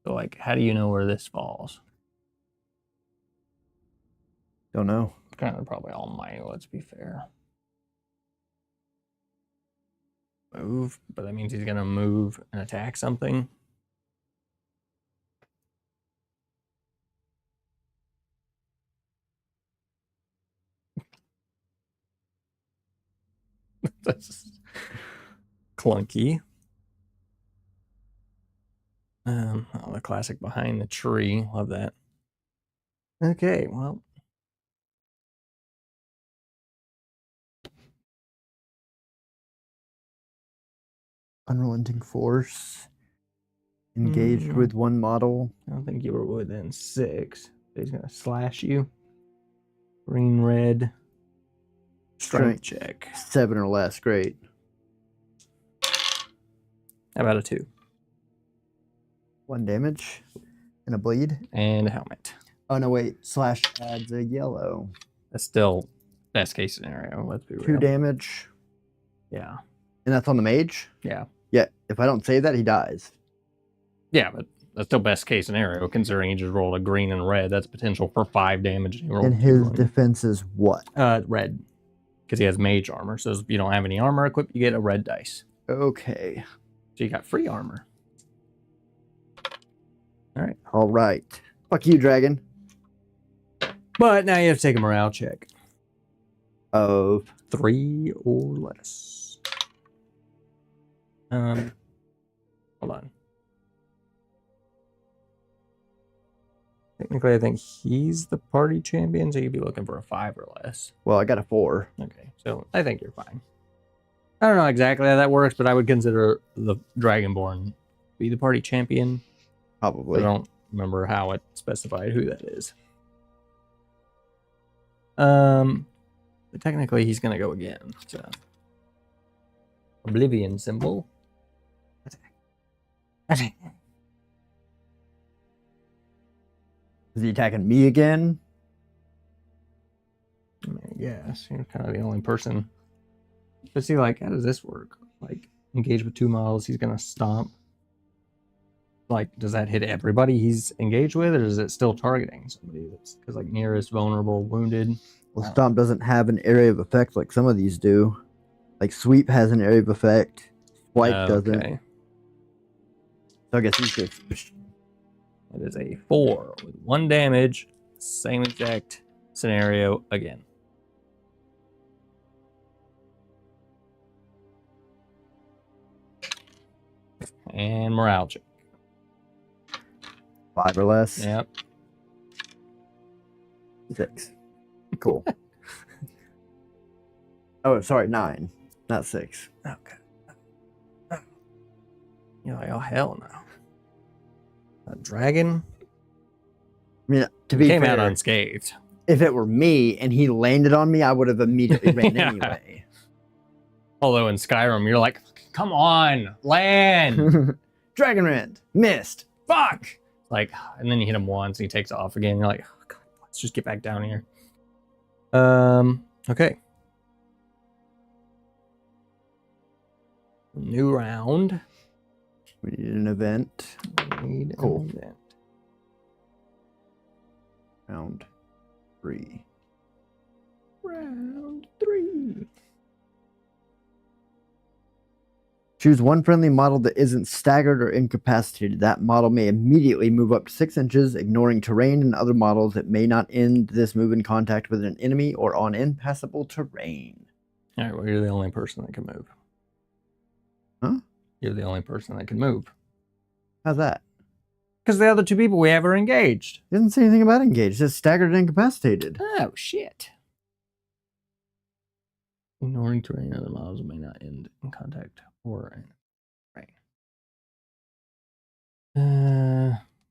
So, like, how do you know where this falls? Don't know. Kind of probably all mine, let's be fair. Move, but that means he's going to move and attack something. That's clunky. Oh, the classic behind the tree. Love that. Okay, well. Unrelenting force. Engaged with 1 model. I don't think you were within 6. He's going to slash you. Green, red. Strength check. 7 or less. Great. How about a 2? 1 damage. And a bleed. And a helmet. Oh, no, wait. Slash adds a yellow. That's still best case scenario. Let's be real. 2 damage. Yeah. And that's on the mage? Yeah. Yeah. If I don't save that, he dies. Yeah, but that's still best case scenario, considering he just rolled a green and red. That's potential for 5 damage. And his defense is what? Red. Because he has mage armor. So if you don't have any armor equipped, you get a red dice. Okay. So you got free armor. All right. All right. Fuck you, dragon. But now you have to take a morale check. Of 3 or less. Hold on. Technically, I think he's the party champion, so you'd be looking for a 5 or less. Well, I got a 4. Okay, so I think you're fine. I don't know exactly how that works, but I would consider the Dragonborn be the party champion. Probably. I don't remember how it specified who that is. But technically he's gonna go again. So Oblivion symbol. Attack. Is he attacking me again? I mean, yes, you're kind of the only person. But see, like, how does this work? Like, engage with 2 models, he's gonna stomp. Like, does that hit everybody he's engaged with, or is it still targeting somebody that's, because like nearest, vulnerable, wounded? Well, Stomp doesn't have an area of effect like some of these do. Like Sweep has an area of effect. Swipe doesn't. Okay. So I guess he's just. It is a 4 with 1 damage. Same exact scenario again. And morale check. 5 or less. Yep. 6. Cool. Oh, sorry, 9, not 6. Okay. You're like, oh hell no. A dragon? I mean, to be Came fair, out unscathed. if it were me and he landed on me, I would have immediately ran Yeah. anyway. Although in Skyrim, you're like, come on, land. Dragon Rend, missed. Fuck. Like, and then you hit him once and he takes off again. You're like, oh, God, let's just get back down here. Okay. New round. We need an event. We need Cool. an event. Round 3. Round 3. Choose one friendly model that isn't staggered or incapacitated. That model may immediately move up to 6 inches, ignoring terrain and other models that may not end this move in contact with an enemy or on impassable terrain. All right, well, you're the only person that can move. Huh? You're the only person that can move. How's that? Because the other 2 people we have are engaged. It doesn't say anything about engaged. It says staggered and incapacitated. Oh, shit. Ignoring terrain, other models may not end in contact or in. Right.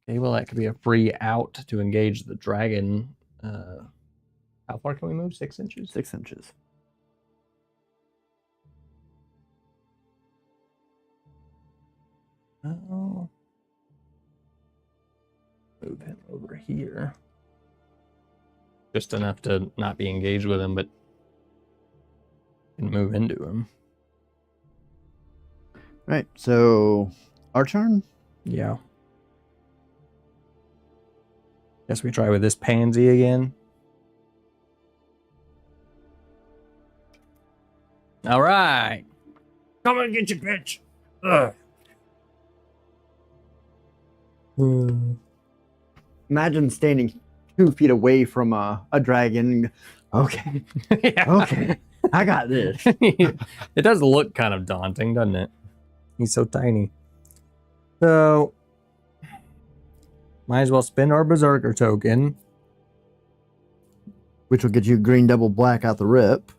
Okay, well, that could be a free out to engage the dragon. How far can we move? 6 inches? 6 inches. Oh. Move him over here. Just enough to not be engaged with him, but can move into him. Right, so our turn? Yeah. Guess we try with this pansy again. All right. Come and get your bitch. Ugh. Imagine standing 2 feet away from a dragon. Okay, Yeah. okay, I got this. It does look kind of daunting, doesn't it? He's so tiny. So, might as well spend our Berserker token. Which will get you green double black out the rip.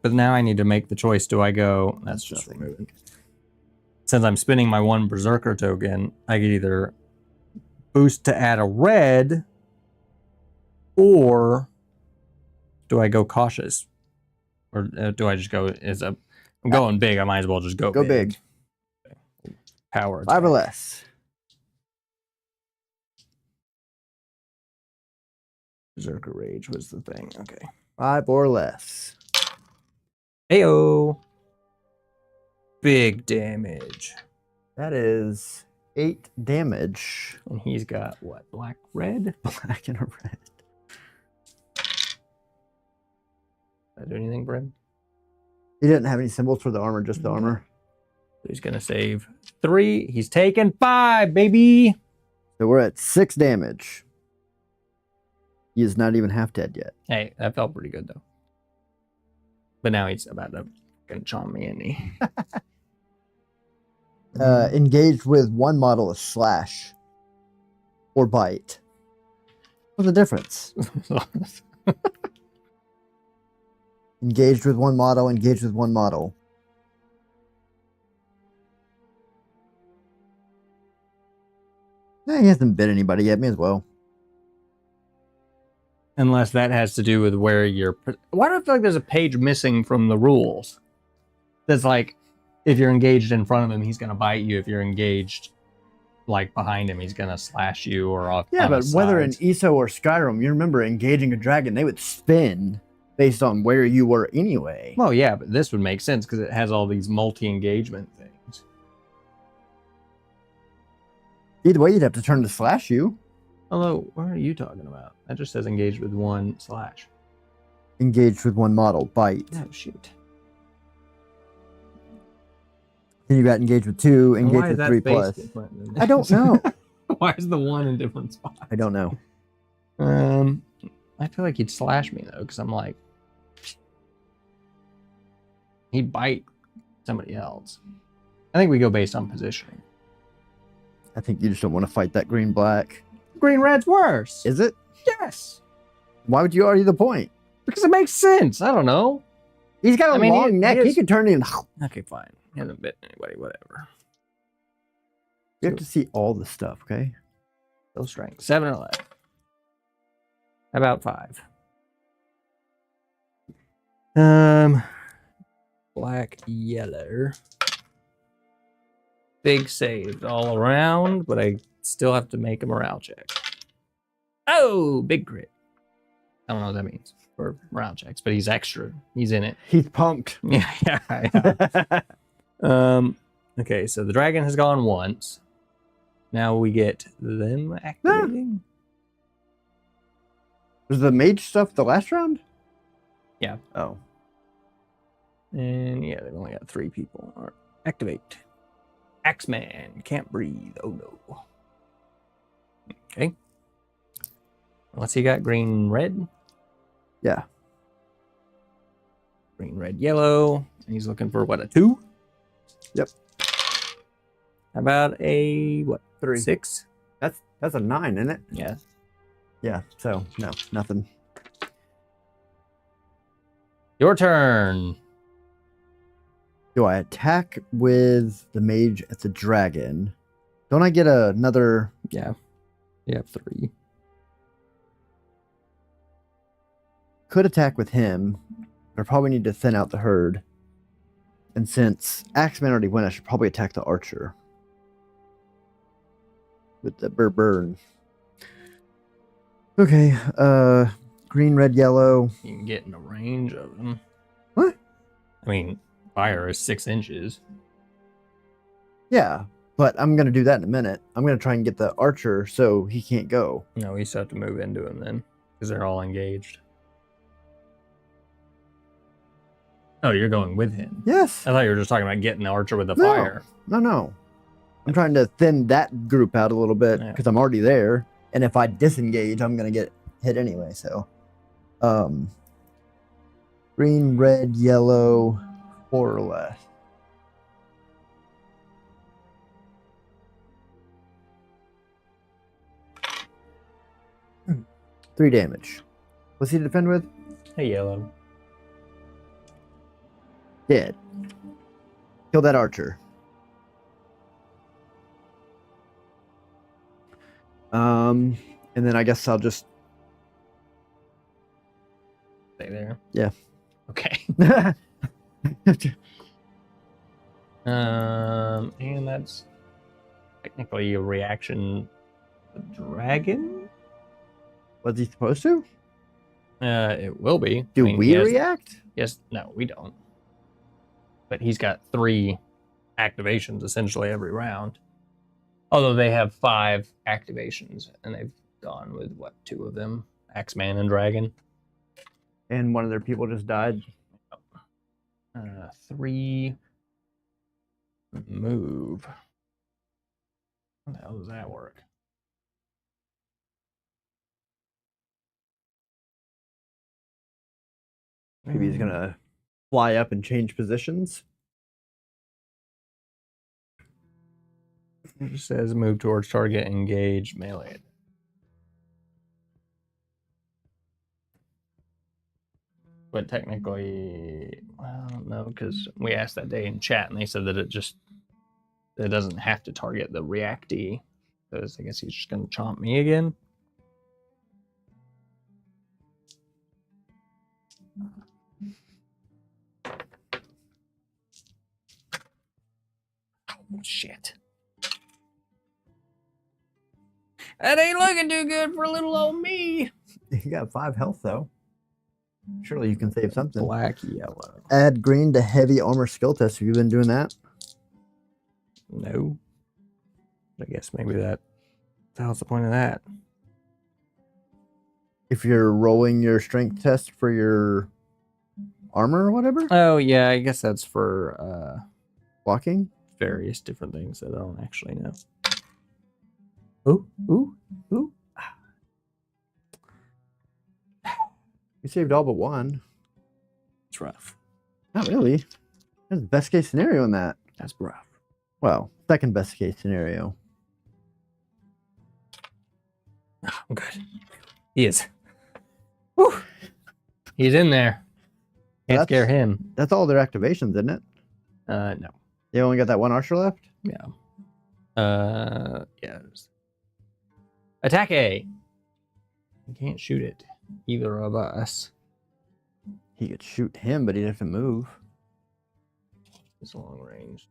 But now I need to make the choice. Do I go... That's just Nothing. removing. Since I'm spending my 1 Berserker token, I could either boost to add a red, or do I go cautious? Or do I just go... I'm going big. I might as well just go big. Okay. Power 5 or attack. less. Berserker Rage was the thing. Okay. 5 or less. Heyo. Big damage. That is 8 damage. And he's got what? Black, red? Black and a red. Did I do anything for him? He didn't have any symbols for the armor, just the armor. He's gonna save 3. He's taking 5, baby. So we're at 6 damage. He is not even half dead yet. Hey, that felt pretty good though. But now he's about to fucking chomp me, isn't he? Engaged with one model is slash or bite. What's the difference? Engaged with one model, engaged with one model. He hasn't bit anybody yet. May as well. Unless that has to do with where you're... Why do I feel like there's a page missing from the rules? That's like, if you're engaged in front of him, he's going to bite you. If you're engaged like behind him, he's going to slash you or off. Yeah, but whether in ESO or Skyrim, you remember engaging a dragon, they would spin based on where you were anyway. Well, yeah, but this would make sense because it has all these multi-engagement things. Either way, you'd have to turn to slash you. Although, what are you talking about? That just says engaged with one slash. Engaged with one model, bite. Oh, shoot. Then you got engaged with 2, engaged with 3 plus. I don't know. Why is the 1 in different spots? I don't know. I feel like he'd slash me though, because I'm like, he'd bite somebody else. I think we go based on positioning. I think you just don't want to fight that green-black. Green-red's worse. Is it? Yes. Why would you argue the point? Because it makes sense. I don't know. He's got a long neck. He could turn in. Okay, fine. He hasn't bitten anybody, whatever. You have to see all the stuff, okay? Still strength. 7 or 11. How about 5? Black, yellow. Big saved all around, but I still have to make a morale check. Oh, big crit. I don't know what that means for morale checks, but he's extra. He's in it. He's pumped. Yeah. Okay, so the dragon has gone once. Now we get them activating. Was the mage stuff the last round? Yeah. Oh. And yeah, they've only got 3 people. All right. Activate. Axeman. Can't breathe. Oh no. Okay. What's he got? Green, red? Yeah. Green, red, yellow. And he's looking for what, a 2? Yep. How about a what? 3. 6? That's a 9, isn't it? Yeah. Yeah. So no, nothing. Your turn. Do I attack with the mage at the dragon? Don't I get another? Yeah. You have 3. Could attack with him, but I probably need to thin out the herd. And since Axeman already went, I should probably attack the archer. With the burn. Okay, green, red, yellow. You can get in the range of him. What? I mean, fire is 6 inches. Yeah, but I'm going to do that in a minute. I'm going to try and get the archer so he can't go. No, we still have to move into him then, because they're all engaged. Oh, you're going with him. Yes. I thought you were just talking about getting the archer with the fire. No. I'm trying to thin that group out a little bit because I'm already there. And if I disengage, I'm going to get hit anyway. So, green, red, yellow, 4 or less. Hmm. 3 damage. What's he to defend with? Hey, yellow. Dead. Kill that archer. And then I guess I'll just Stay there. Yeah. Okay. And that's technically a reaction. The dragon? Was he supposed to? It will be. Do I mean, we react? Yes. No, we don't. But he's got 3 activations essentially every round. Although they have 5 activations, and they've gone with, what, 2 of them? Axeman and Dragon. And one of their people just died. 3 move. How the hell does that work? Maybe he's gonna fly up and change positions. It just says move towards target, engage, melee. But technically, I don't know, because we asked that day in chat, and they said that it doesn't have to target the reactee, because I guess he's just going to chomp me again. Oh, shit. That ain't looking too good for little old me. You got 5 health though. Surely you can save something. Black, yellow. Add green to heavy armor skill test. Have you been doing that? No. I guess maybe that. What the hell's the point of that? If you're rolling your strength test for your armor or whatever? Oh, yeah, I guess that's for Walking? various different things that I don't actually know. Ooh, ooh, ooh. You saved all but 1. It's rough. Not really. That's the best case scenario in that. That's rough. Well, second best case scenario. Oh, I'm good. He is. Whew. He's in there. Can't scare him. That's all their activations, isn't it? No. They only got that 1 archer left? Yeah. Yes. Attack A. You can't shoot it. Either of us. He could shoot him, but he'd have to move. It's long range.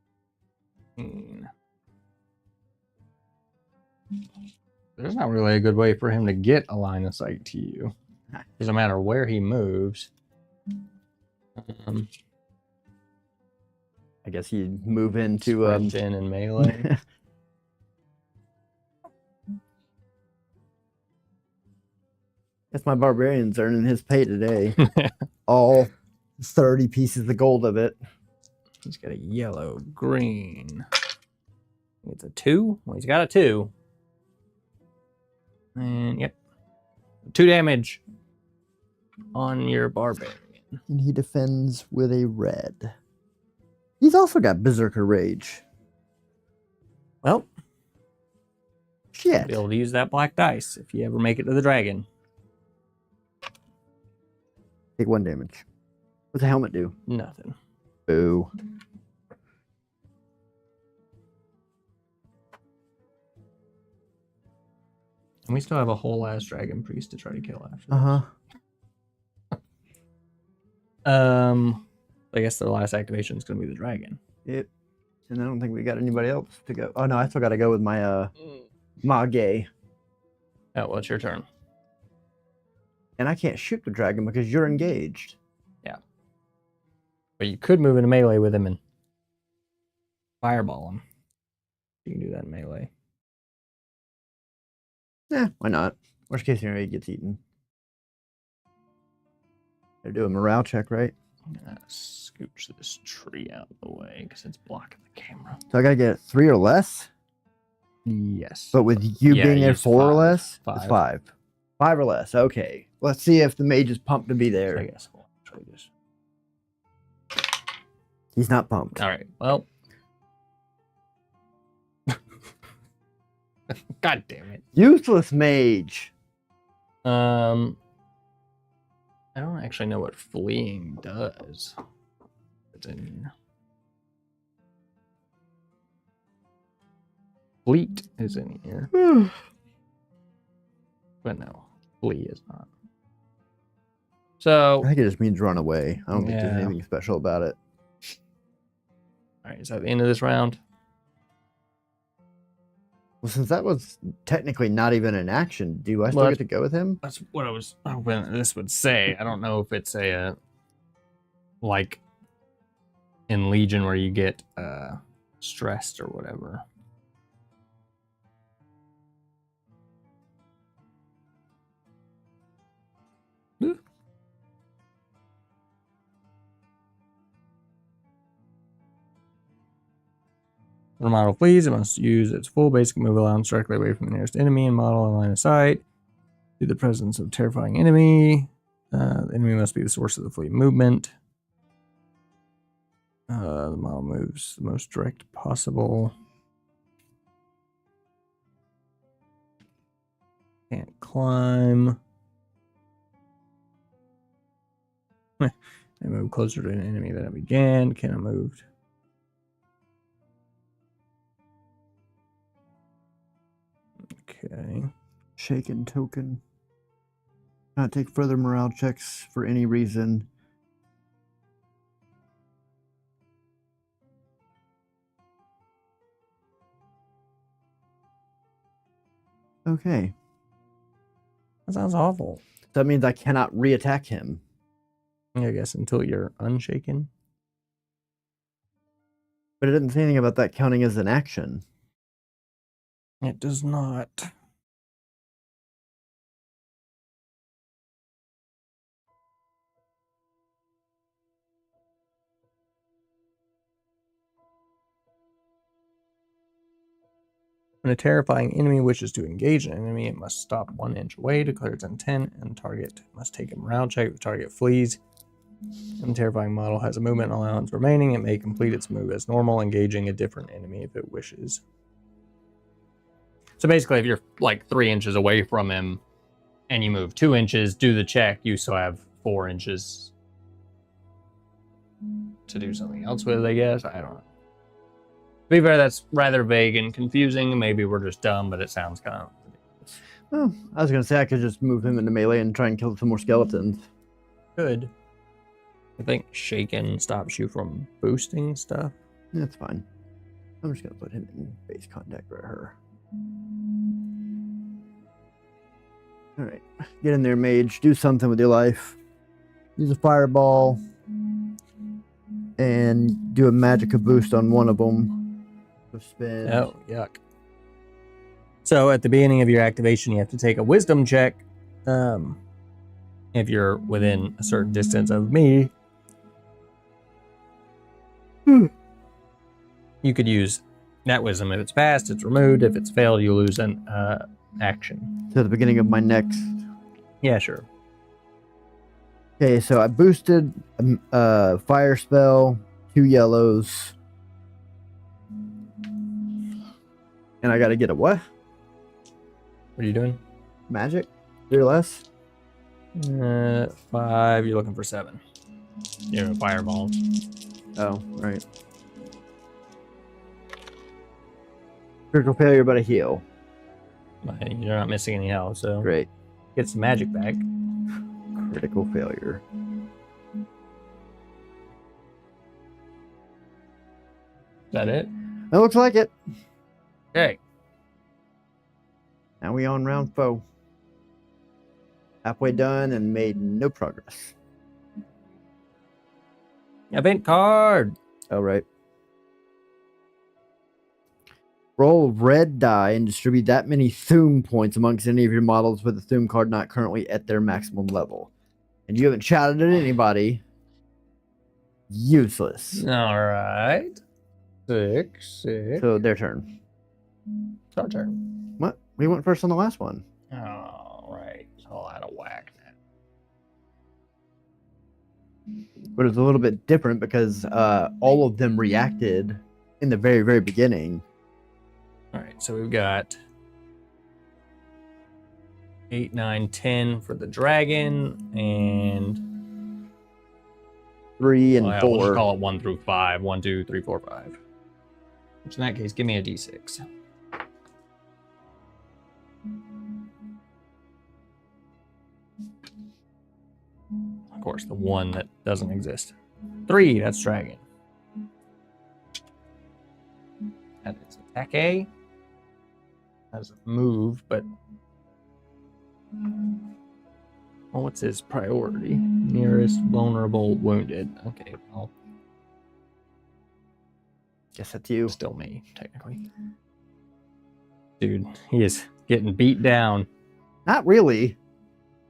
There's not really a good way for him to get a line of sight to you. Doesn't matter where he moves. I guess he'd move into Sprint in and melee. Guess my barbarian's earning his pay today. All 30 pieces of gold of it. He's got a yellow, green. It's a 2. Well, he's got a 2. And yep. 2 damage on your barbarian. And he defends with a red. He's also got Berserker Rage. Well, shit. Be able to use that black dice if you ever make it to the dragon. Take 1 damage. What's the helmet do? Nothing. Boo. And we still have a whole ass dragon priest to try to kill after. I guess the last activation is going to be the dragon. Yep. And I don't think we got anybody else to go. Oh no, I still got to go with my Mage. Oh, well, it's your turn. And I can't shoot the dragon because you're engaged. Yeah. But you could move into melee with him and fireball him. You can do that in melee. Yeah, why not? Worst case scenario, he gets eaten. They're doing a morale check, right? I'm gonna scooch this tree out of the way because it's blocking the camera. So I gotta get 3 or less? Yes. But with you being there 4 or less? 5. It's 5. 5 or less, okay. Let's see if the mage is pumped to be there. I guess we'll try this. He's not pumped. All right. Well. God damn it. Useless mage. I don't actually know what fleeing does. It's in here. Fleet is in here. But no, flee is not. So, I think it just means run away. I don't think there's Yeah. anything special about it. all right, is that the end of this round? Well, since that was technically not even an action, do I still Well, get to go with him? That's what I was hoping this would say. I don't know if it's a like in Legion where you get stressed or whatever. When a model flees, it must use its full basic move allowance directly away from the nearest enemy and model in line of sight. Due to the presence of terrifying enemy, the enemy must be the source of the fleet movement. The model moves the most direct possible. Can't climb. I move closer to an enemy than I began. Cannot move. Okay. Shaken token. Not take further morale checks for any reason. Okay. That sounds awful. That means I cannot re-attack him. I guess until you're unshaken. But it didn't say anything about that counting as an action. It does not. When a terrifying enemy wishes to engage an enemy, it must stop 1 inch away, declare its intent, and target must take a morale check. If the target flees and the terrifying model has a movement allowance remaining, it may complete its move as normal, engaging a different enemy if it wishes. So basically, if you're like 3 inches away from him and you move 2 inches, do the check, you still have 4 inches to do something else with, I guess. I don't know. To be fair, that's rather vague and confusing. Maybe we're just dumb, but it sounds kind of ridiculous. Oh, I was going to say I could just move him into melee and try and kill some more skeletons. Good. I think shaken stops you from boosting stuff. That's fine. I'm just going to put him in base contact right here. Alright. Get in there, mage. Do something with your life. Use a fireball. And do a magicka boost on one of them. Spin. Oh, yuck. So at the beginning of your activation, you have to take a wisdom check. If you're within a certain distance of me, you could use that wisdom. If it's passed, it's removed. If it's failed, you lose an action. So at the beginning of my next. Yeah, sure. Okay, so I boosted a fire spell, 2 yellows. And I got to get a what? What are you doing? Magic? 3 or less? 5. You're looking for 7. You're a fireball. Oh, right. Critical failure, but a heal. You're not missing any health, so Great. get some magic back. Critical failure. Is that it? That looks like it. Okay. Now we on round 4. Halfway done and made no progress. Event card. Oh, right. Roll red die and distribute that many Thum points amongst any of your models with a Thum card not currently at their maximum level. And you haven't shouted at anybody. Useless. All right. 6. So their turn. It's our turn. What? We went first on the last one. All right. It's all out of whack now. But it's a little bit different because all of them reacted in the very, very beginning. All right. So we've got 8, 9, 10 for the dragon, and 3 and well, 4. we'll just call it 1 through 5. 1, 2, 3, 4, 5. Which in that case, give me a d6. Of course, the 1 that doesn't exist. 3, that's dragon. That is attack A. has a move, but well, what's his priority? Nearest vulnerable wounded. Okay, well, Guess that's you. still me, technically. Dude, he is getting beat down. Not really.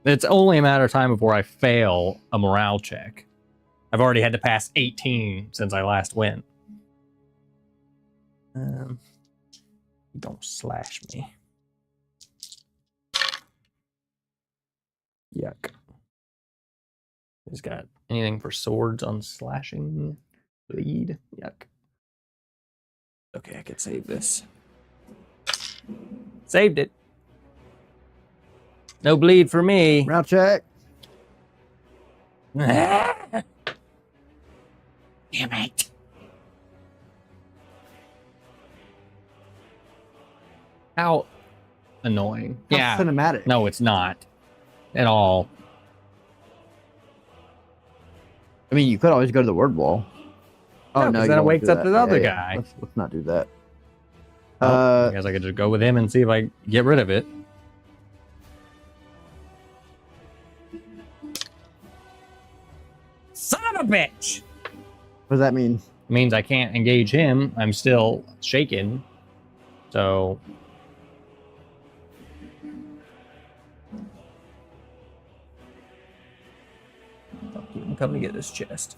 It's only a matter of time before I fail a morale check. I've already had to pass 18 since I last went. Don't slash me. Yuck. He's got anything for swords on slashing? Bleed? Yuck. Okay, I could save this. Saved it. No bleed for me. Round check. Damn it. How annoying. How Yeah. cinematic. No, it's not. At all. I mean, you could always go to the word wall. No, 'cause you then it don't wakes do up that. the other guy. Let's not do that. Well, I guess I could just go with him and see if I get rid of it. Son of a bitch! What does that mean? It means I can't engage him. I'm still shaken. So... Fuck you, I'm coming to get this chest.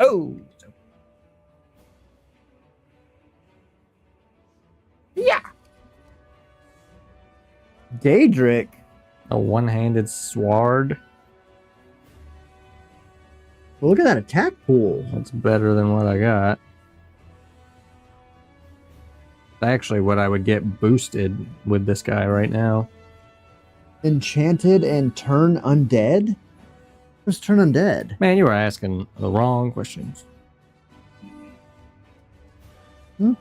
Oh! Yeah! Daedric. A one-handed sword. Well, look at that attack pool. That's better than what I got. Actually, what I would get boosted with this guy right now. Enchanted and turn undead? What's turn undead? Man, you were asking the wrong questions. Hmm?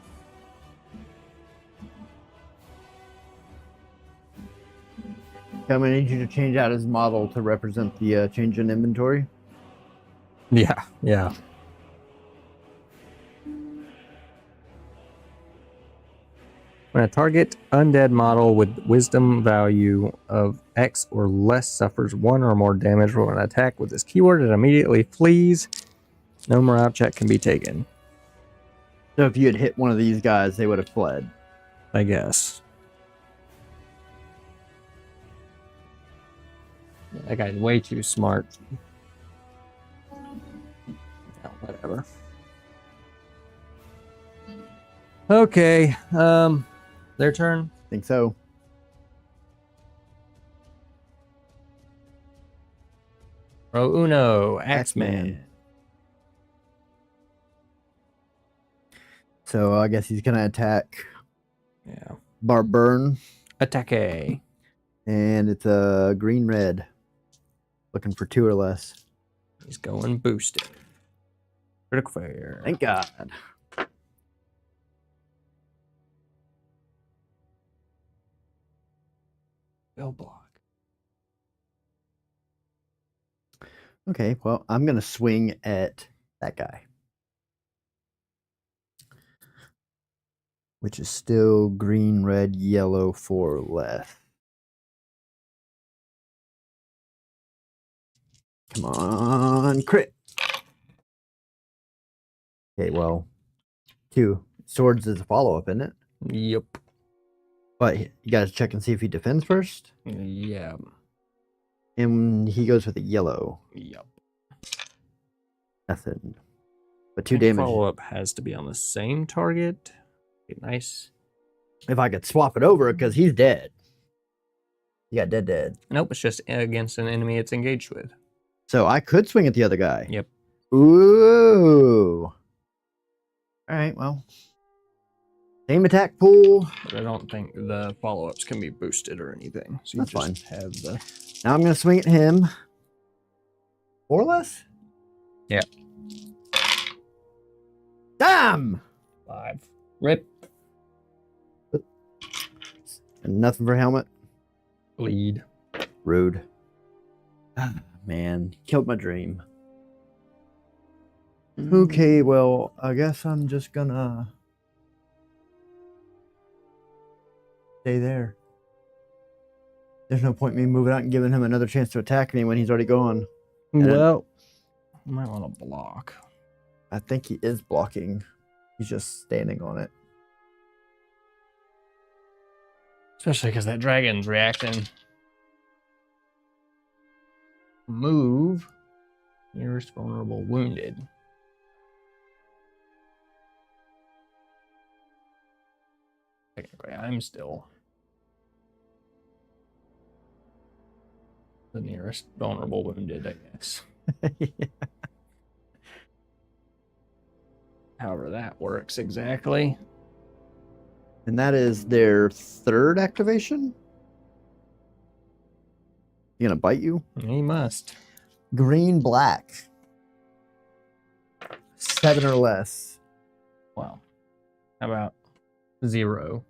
I'm gonna need you to change out his model to represent the change in inventory. Yeah, yeah. When a target undead model with wisdom value of X or less suffers 1 or more damage from an attack with this keyword, it immediately flees. No morale check can be taken. So if you had hit one of these guys, they would have fled. I guess. That guy's way too smart. Oh, whatever. Okay, their turn. Think so. Pro Uno, Axeman. So I guess he's gonna attack Yeah. Barburn, Attack. and it's a green red. Looking for 2 or less. He's going boosted. Critical failure. Thank God. Spell block. Okay, well, I'm gonna swing at that guy, which is still green, red, yellow, 4 or less. Come on, crit. Okay, well, 2 swords is a follow-up, isn't it? Yep. But you guys check and see if he defends first. Yeah. And he goes with a yellow. Yep. Nothing. But 2 damage. Follow up has to be on the same target. Okay, nice. If I could swap it over, because he's dead. He got dead. Nope, it's just against an enemy it's engaged with. So I could swing at the other guy. Yep. Ooh. All right, well. Same attack pool. But I don't think the follow ups can be boosted or anything. So you That's just fine. have the. Now I'm going to swing at him. 4 or less? Yeah. Damn! 5. Rip. And nothing for helmet. Bleed. Rude. Ah, man, killed my dream. Okay, well, I guess I'm just gonna Stay there. There's no point in me moving out and giving him another chance to attack me when he's already gone. Well, I might want to block. I think he is blocking. He's just standing on it. Especially because that dragon's reacting. Move. Nearest vulnerable wounded. Technically, I'm still the nearest vulnerable wounded, I guess. Yeah. However that works exactly. And that is their third activation? You gonna bite you? He must. Green, black. 7 or less. Wow. How about 0?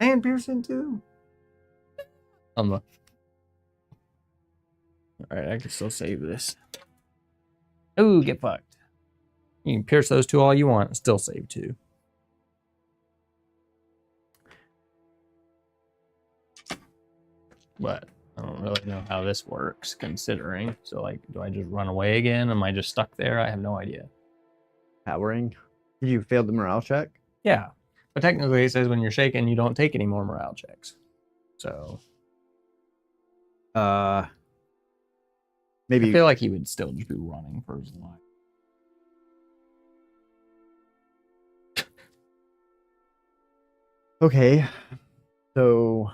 And Pearson too. All right, I can still save this. Ooh, get fucked. You can pierce those 2 all you want, still save 2. But I don't really know how this works, considering. So, like, do I just run away again? Am I just stuck there? I have no idea. Powering. Did you fail the morale check? Yeah. But technically, it says when you're shaken, you don't take any more morale checks. So, maybe. I feel like he would still just be running for his life. Okay. So,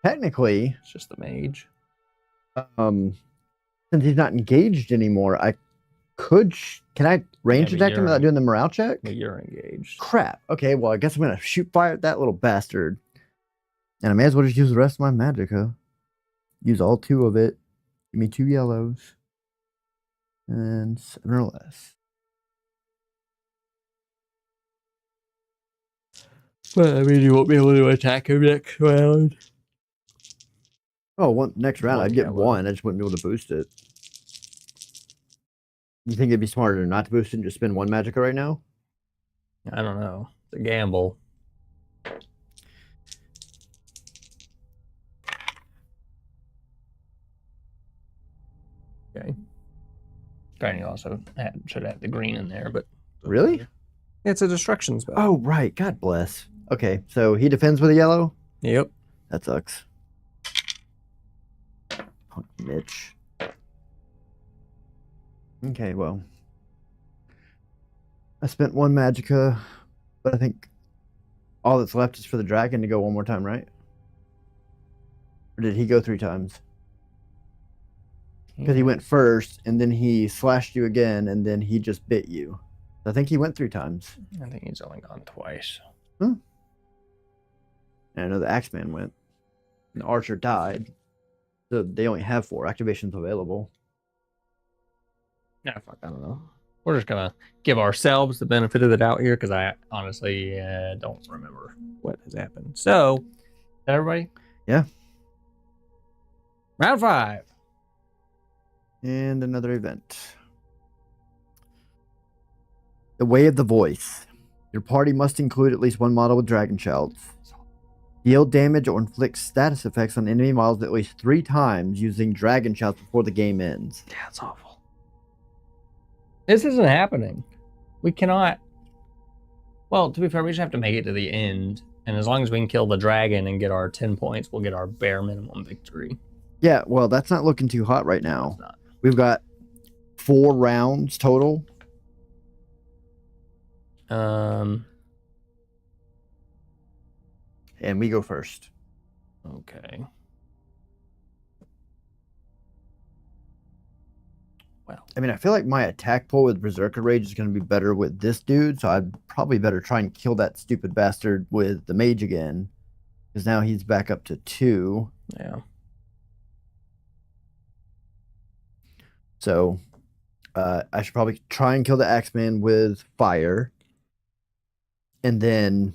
technically, It's just the mage. since he's not engaged anymore, I could. Can I range but attack him you're- without doing the morale check? But you're engaged. Crap. Okay, well, I guess I'm gonna shoot fire at that little bastard. And I may as well just use the rest of my magicka. Use all 2 of it. Give me 2 yellows. And 7 or less. Well, I mean, you won't be able to attack him next round. Oh, next round One I'd get yellow. 1. I just wouldn't be able to boost it. You think it'd be smarter not to boost it and just spend 1 magicka right now? I don't know. It's a gamble. Okay. Tiny also should have the green in there, but Really? it's a destruction spell. Oh, right. God bless. Okay, so he defends with a yellow? Yep. That sucks. Punk Mitch. Okay, well. I spent 1 magicka, but I think all that's left is for the dragon to go 1 more time, right? Or did he go 3 times? Because he went first, and then he slashed you again, and then he just bit you. I think he went 3 times. I think he's only gone twice. And I know the Axeman went. And the Archer died. So they only have 4 activations available. Yeah, fuck, I don't know. We're just gonna give ourselves the benefit of the doubt here because I honestly don't remember what has happened. So, everybody? Yeah. Round 5. And another event. The Way of the Voice. Your party must include at least 1 model with dragon shouts. Deal damage or inflict status effects on enemy models at least 3 times using dragon shouts before the game ends. Yeah, it's awful. This isn't happening. We cannot. Well, to be fair, we just have to make it to the end. And as long as we can kill the dragon and get our 10 points, we'll get our bare minimum victory. Yeah, well, that's not looking too hot right now. It's not. We've got 4 rounds total. And we go first. Okay. Well, I mean, I feel like my attack pool with Berserker Rage is going to be better with this dude, so I'd probably better try and kill that stupid bastard with the mage again. Because now he's back up to 2. yeah. So I should probably try and kill the Axeman with fire. And then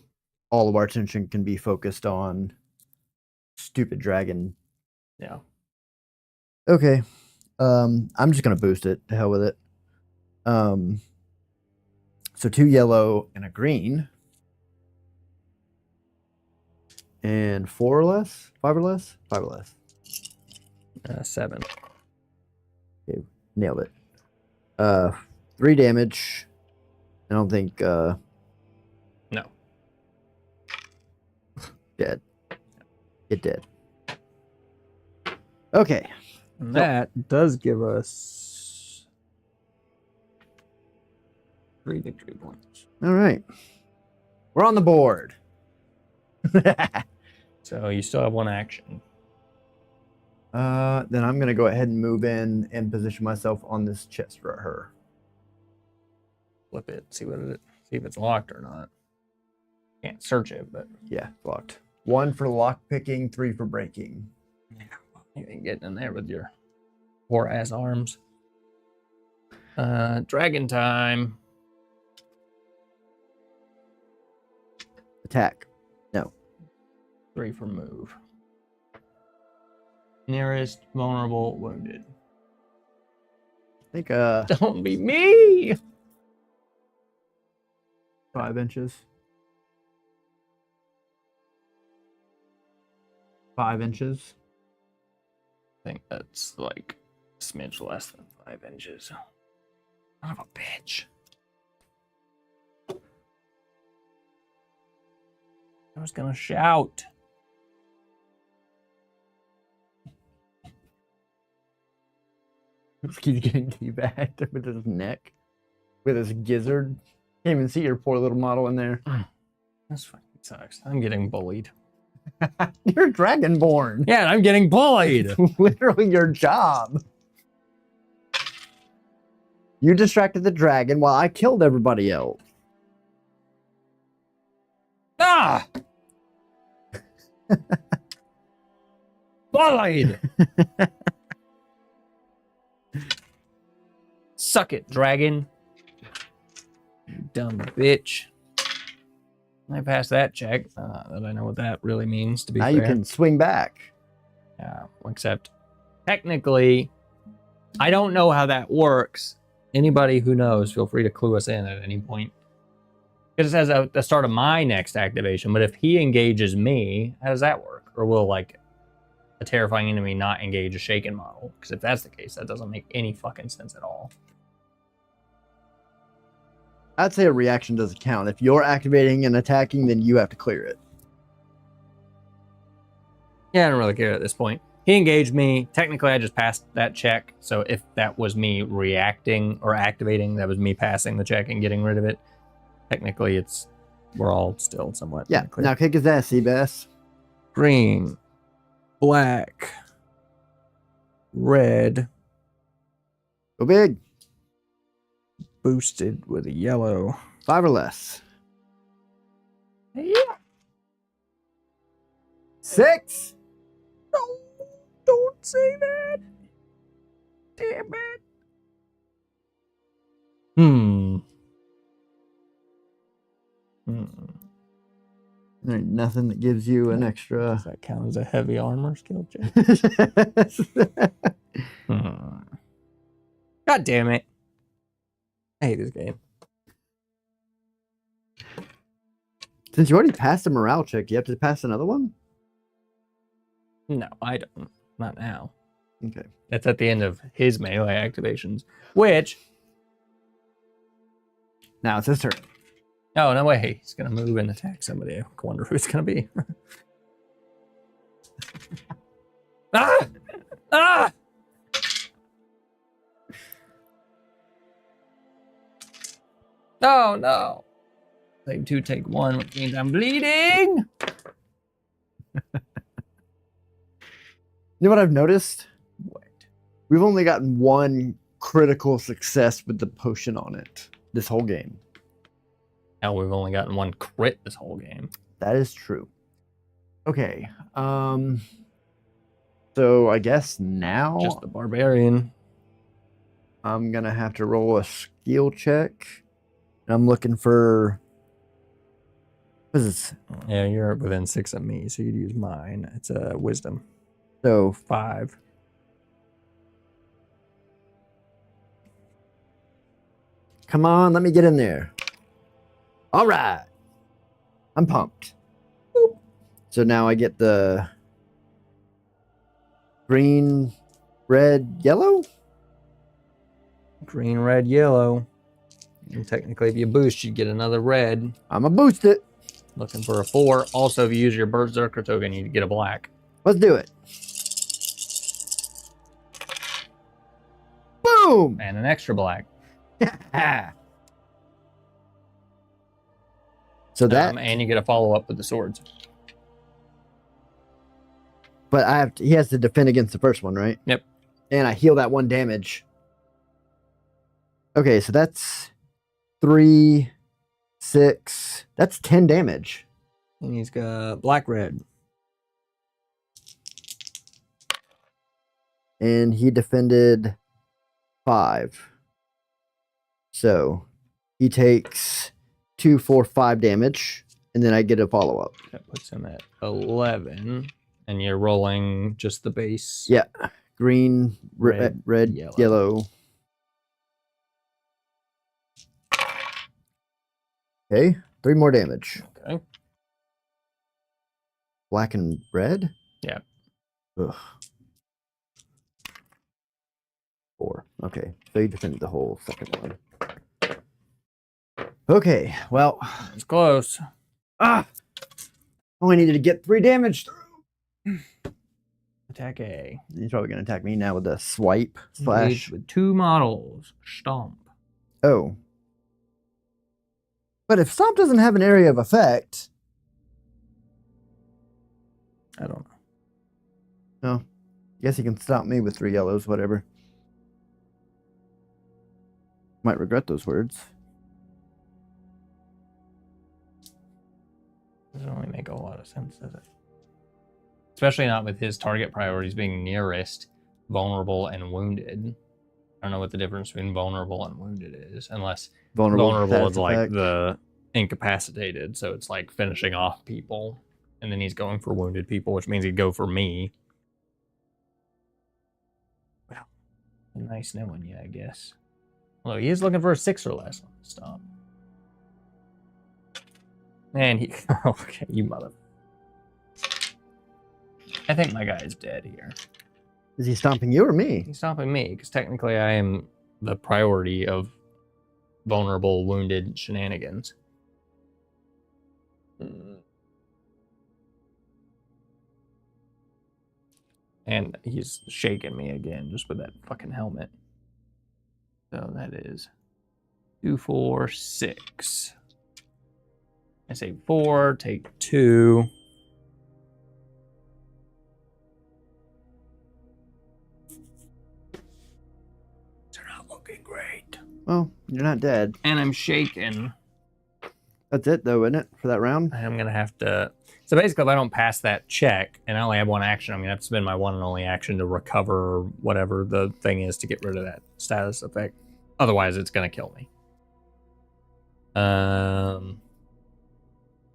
all of our attention can be focused on stupid dragon. Yeah. Okay. I'm just going to boost it. To hell with it. So So 2 yellow and a green. And 4 or less? 5 or less? 5 or less. 7. Okay, nailed it. 3 damage. I don't think No. Dead. Get dead. Okay. And that does give us 3 victory points. All right. We're on the board. So you still have 1 action. Then I'm gonna go ahead and move in and position myself on this chest for her. Flip it, see if it's locked or not. Can't search it, but Yeah, locked. 1 for lock picking, 3 for breaking. you ain't getting in there with your poor ass arms. Dragon time. Attack. No. 3 for move. Nearest vulnerable wounded. I think Don't be me. 5 inches. 5 inches. I think that's like a smidge less than 5 inches. Son of a bitch. I was gonna shout. He's getting teabagged with his neck, with his gizzard. Can't even see your poor little model in there. This fucking sucks. I'm getting bullied. You're Dragonborn. Yeah, I'm getting bullied. Literally your job. You distracted the dragon while I killed everybody else. Ah! Bullied. Suck it, dragon. You dumb bitch. I passed that check. That I know what that really means, to be Now fair. you can swing back. Yeah, except technically, I don't know how that works. Anybody who knows, feel free to clue us in at any point. Because it says at the start of my next activation, but if he engages me, how does that work? Or will, like, a terrifying enemy not engage a shaken model? Because if that's the case, that doesn't make any fucking sense at all. I'd say a reaction doesn't count. If you're activating and attacking, then you have to clear it. Yeah, I don't really care at this point. He engaged me. Technically, I just passed that check. So if that was me reacting or activating, that was me passing the check and getting rid of it. Technically, we're all still somewhat. Yeah, clear. now kick his ass, Seabass. Green, black, red, Go big. boosted with a yellow. 5 or less. Yeah. 6. No, don't say that. Damn it. There ain't nothing that gives you an extra. Does that count as a heavy armor skill check? God damn it. I hate this game. Since you already passed a morale check, you have to pass another one? No, I don't. Not now. Okay. That's at the end of his melee activations, which... Now it's his turn. Oh, no way. He's going to move and attack somebody. I wonder who it's going to be. Ah! Ah! Oh, no. Save 2, take 1, which means I'm bleeding. You know what I've noticed? What? We've only gotten 1 critical success with the potion on it this whole game. Hell, we've only gotten 1 crit this whole game. That is true. Okay. So I guess now Just the barbarian. I'm gonna have to roll a skill check. And I'm looking for. What is this? Yeah, you're within 6 of me, so you'd use mine. It's a wisdom. So 5. come on, let me get in there. All right. I'm pumped. Boop. So now I get the green, red, yellow? Green, red, yellow. And technically, if you boost, you get another red. I'm going to boost it. Looking for a 4. Also, if you use your Berserker token, you get a black. Let's do it. Boom! And an extra black. So that... and you get a follow-up with the swords. But he has to defend against the first one, right? Yep. And I heal that 1 damage. Okay, so that's 3, 6. That's 10 damage. And he's got black, red. And he defended 5. So he takes 2, 4, 5 damage. And then I get a follow-up. That puts him at 11. And you're rolling just the base. Yeah. Green, red, yellow. yellow. Okay. 3 more damage. Okay. Black and red? Yeah. Ugh. 4. Okay. So you defended the whole second one. Okay. Well. It's close. Ah! Only needed to get 3 damage through. Attack A. He's probably going to attack me now with a swipe Engage slash. with 2 models. Stomp. Oh. But if Stomp doesn't have an area of effect. I don't know. No. I guess he can stomp me with 3 yellows, whatever. Might regret those words. Doesn't really make a lot of sense, does it? Especially not with his target priorities being nearest, vulnerable, and wounded. I don't know what the difference between vulnerable and wounded is, unless vulnerable is like the incapacitated, so it's like finishing off people, and then he's going for wounded people, which means he'd go for me. Well, nice knowing you, I guess. Although he is looking for a 6 or less on the stop. And he... Okay, you mother... I think my guy is dead here. Is he stomping you or me? He's stomping me, because technically I am the priority of vulnerable, wounded shenanigans. And he's shaking me again, just with that fucking helmet. So that is 2, 4, 6. I say 4, take 2. They're not looking great. Well, you're not dead. And I'm shaking. That's it, though, isn't it, for that round? I'm going to have to... So basically, if I don't pass that check, and I only have 1 action, I'm going to have to spend my 1 and only action to recover whatever the thing is to get rid of that status effect. Otherwise, it's going to kill me.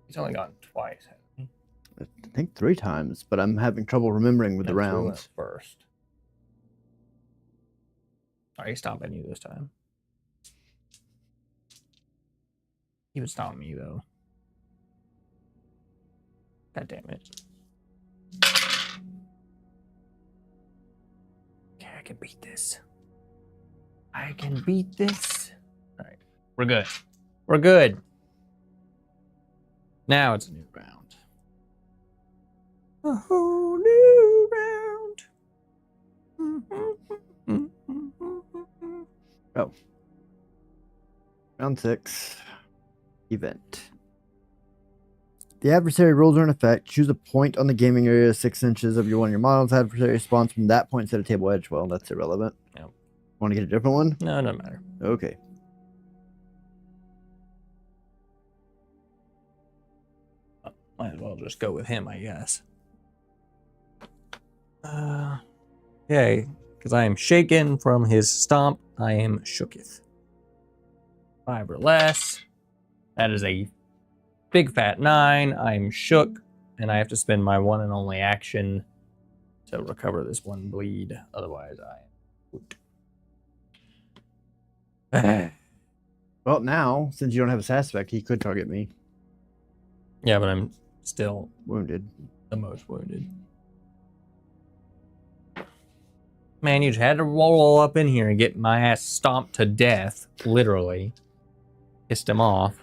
He's only gone twice, hasn't he? I think 3 times, but I'm having trouble remembering with the rounds. First. Are you stomping you this time? He would stomp me, though. God damn it. Okay, I can beat this. I can beat this. All right, we're good. We're good. Now it's a new round. A whole new round. Oh. Round 6. Event. The adversary rules are in effect. Choose a point on the gaming area 6 inches of your one of your models. Adversary spawns from that point instead of table edge. Well, that's irrelevant. Yep. Want to get a different one? No, it doesn't matter. Okay. Might as well just go with him, I guess. Okay, because I am shaken from his stomp. I am shooketh. 5 or less. That is a big fat 9. I'm shook, and I have to spend my 1 and only action to recover this 1 bleed. Otherwise, I am out. Well, now, since you don't have a suspect, he could target me. Yeah, but I'm still Wounded. the most wounded. Man, you just had to roll up in here and get my ass stomped to death, literally. Pissed him off.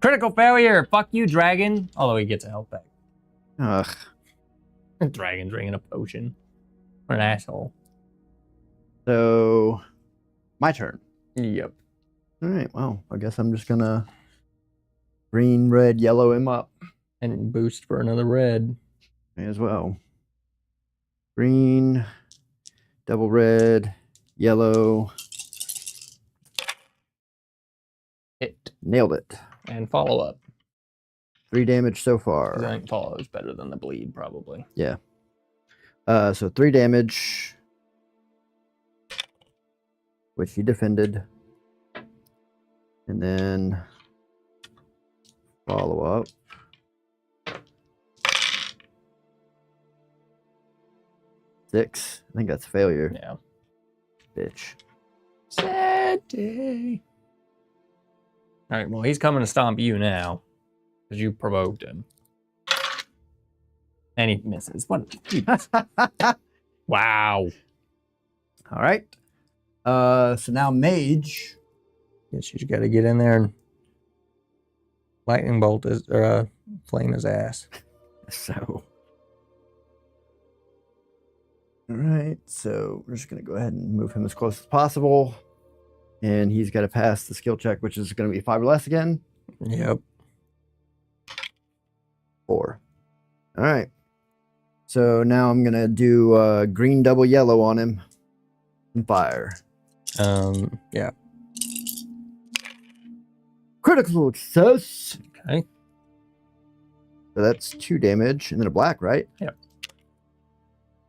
Critical failure! Fuck you, dragon! Although he gets a health back. Ugh. Dragon's drinking a potion. What an asshole. So, my turn. Yep. All right, well, I guess I'm just gonna green, red, yellow him up. And boost for another red. May as well. Green, double red, yellow. Hit. Nailed it. And follow up. 3 damage so 'Cause far. I think follow is better than the bleed, probably. Yeah. So 3 damage, which he defended. And then follow up. Six. I think that's failure. Yeah. Bitch. Sad day. All right, well, he's coming to stomp you now. Because you provoked him. And he misses. What? Wow. All right. So now mage. Guess you just got to get in there and lightning bolt his, or flame his ass. So. All right. So we're just going to go ahead and move him as close as possible. And he's got to pass the skill check, which is going to be 5 or less again. Yep. 4. All right. So now I'm going to do green double yellow on him and fire. Yeah. Critical success. Okay. So that's 2 damage and then a black, right? Yep.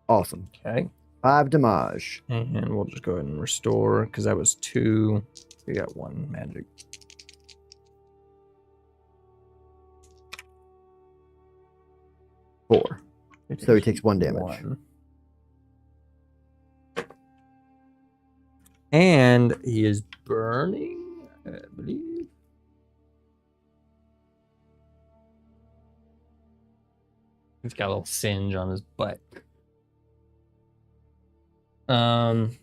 Awesome. Okay. 5 damage. And we'll just go ahead and restore because that was 2. We got 1 magic. Four. So he takes 1 damage. 1. And he is burning, I believe. He's got a little singe on his butt. And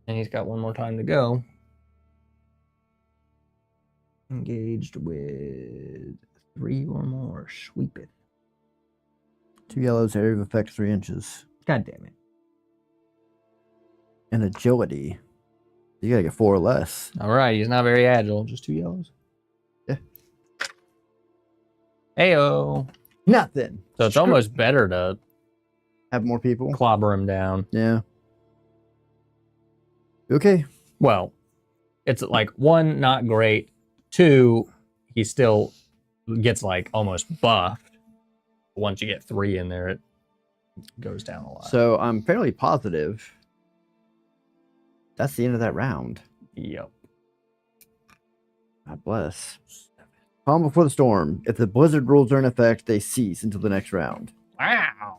he's got 1 more time to go. Engaged with 3 or more. Sweep it. 2 yellows, area of effect 3 inches. God damn it. And agility. You gotta get 4 or less. All right, he's not very agile. Just 2 yellows. Yeah. Heyo. Nothing. So it's almost better to Have more people. clobber him down. Yeah. Okay. Well, it's like 1, not great. 2, he still gets like almost buffed. Once you get 3 in there, it goes down a lot. So I'm fairly positive that's the end of that round. Yep. God bless. Calm before the storm. If the blizzard rules are in effect, they cease until the next round. Wow.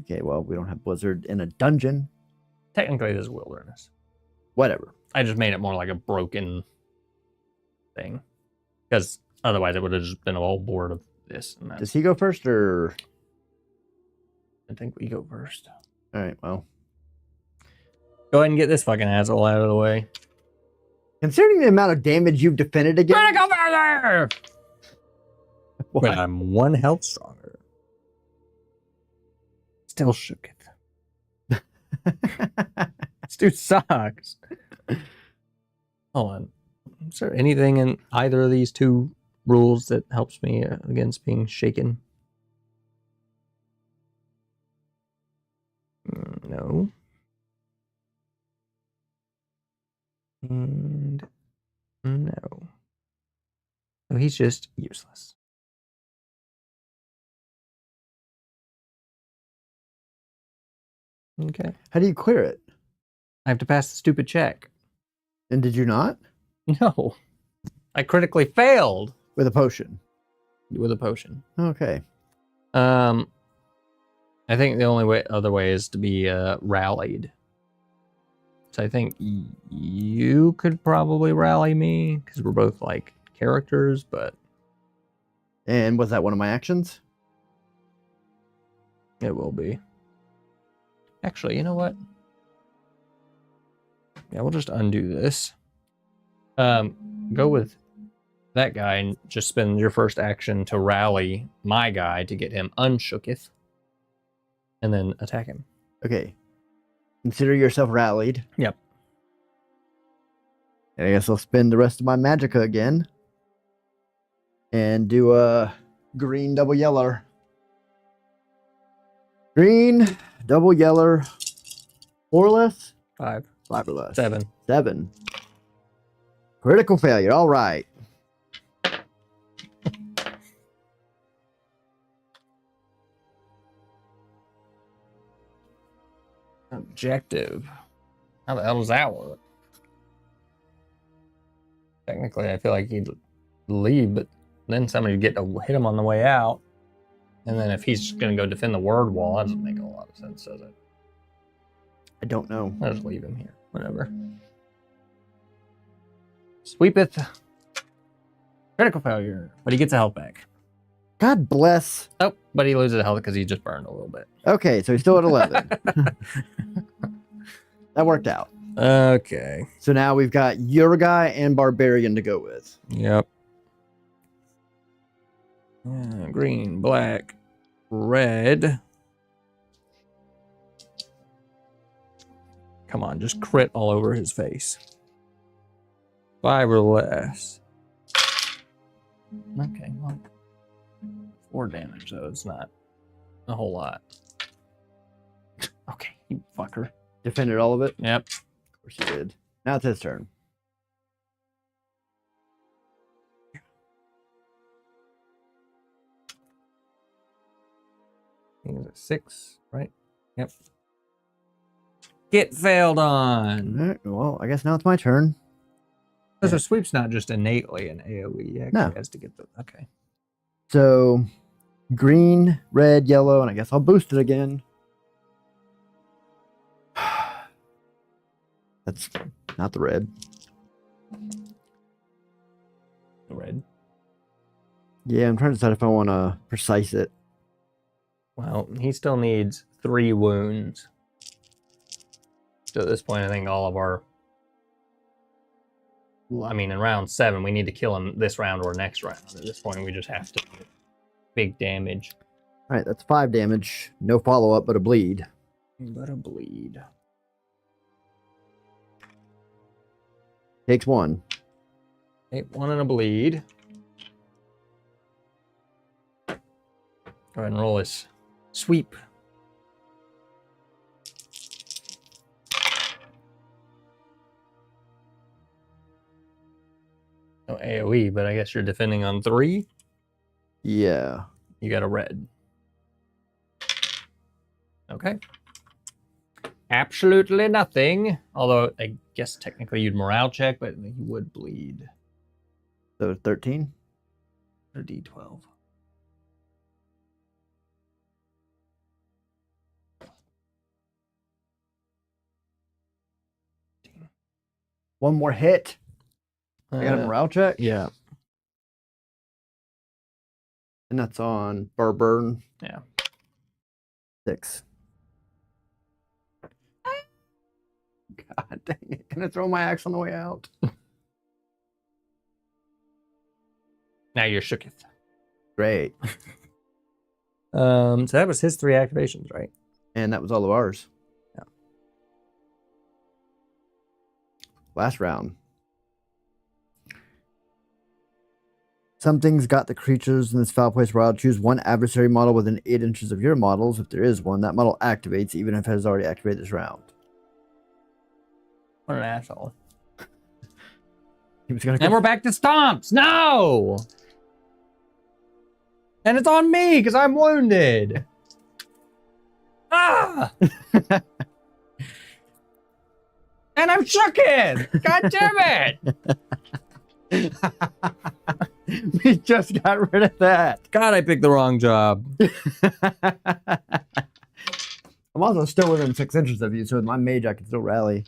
Okay, well, we don't have blizzard in a dungeon. Technically, this is wilderness. Whatever. I just made it more like a broken thing. Because otherwise, it would have just been a whole board of this and that. Does he go first or? I think we go first. All right, well. Go ahead and get this fucking asshole out of the way. Considering the amount of damage you've defended against. Critical failure! What? But I'm 1 health stronger. Still shook it. This dude sucks. Hold on. Is there anything in either of these 2 rules that helps me against being shaken? No. And no. So he's just useless. Okay. How do you clear it? I have to pass the stupid check. And did you not? No. I critically failed With a potion. with a potion. Okay. I think the only other way is to be rallied. I think you could probably rally me because we're both like characters, but And was that one of my actions? it will be. Actually, you know what? Yeah, we'll just undo this. Go with that guy and just spend your first action to rally my guy to get him unshooketh, and then attack him. Okay. Consider yourself rallied. Yep. And I guess I'll spend the rest of my magicka again. And do a green double yeller. Green double yeller. 4 or less? 5. 5 or less. 7. 7. Critical failure. All right. Objective. How the hell does that work? Technically, I feel like he'd leave, but then somebody would get to hit him on the way out. And then if he's going to go defend the word wall, that doesn't make a lot of sense, does it? I don't know. I'll just leave him here. Whatever. Sweepeth. Critical failure. But he gets a health back. God bless. Oh, but he loses health because he just burned a little bit. Okay, so he's still at 11. That worked out. Okay. So now we've got your guy and barbarian to go with. Yep. Green, black, red. Come on, just crit all over his face. 5 or less. Okay, well, 4 damage, though. It's not a whole lot. Okay, you fucker. Defended all of it? Yep. Of course he did. Now it's his turn. I think it's a 6, right? Yep. Get failed on. All right, well, I guess now it's my turn. Because a sweep's not just innately an AoE. He actually has to get the... Okay. So, green, red, yellow, and I guess I'll boost it again. That's not the red. The red. Yeah, I'm trying to decide if I want to precise it. Well, he still needs 3 wounds. So at this point, I think all of our... I mean, in round 7, we need to kill him this round or next round. At this point, we just have to do big damage. All right, that's 5 damage. No follow-up, but a bleed. But a bleed. Takes 1. Okay, 1 and a bleed. Go ahead and roll his sweep. No AoE, but I guess you're defending on 3. Yeah. You got a red. Okay. Absolutely nothing. Although I guess technically you'd morale check, but you would bleed. So 13? Or D12. One more hit. I got a morale check. Yeah. And that's on Burburn. Yeah. 6. God dang it. Can I throw my axe on the way out? Now you're shooketh. Great. So that was his 3 activations, right? And that was all of ours. Yeah. Last round. Something's got the creatures in this foul place wild. Choose one adversary model within 8 inches of your models. If there is one, that model activates even if it has already activated this round. What an asshole. He was gonna And we're back to stomps. No! And it's on me because I'm wounded. Ah! And I'm shooketh. God damn it. We just got rid of that. God, I picked the wrong job. I'm also still within 6 inches of you, so with my mage I can still rally.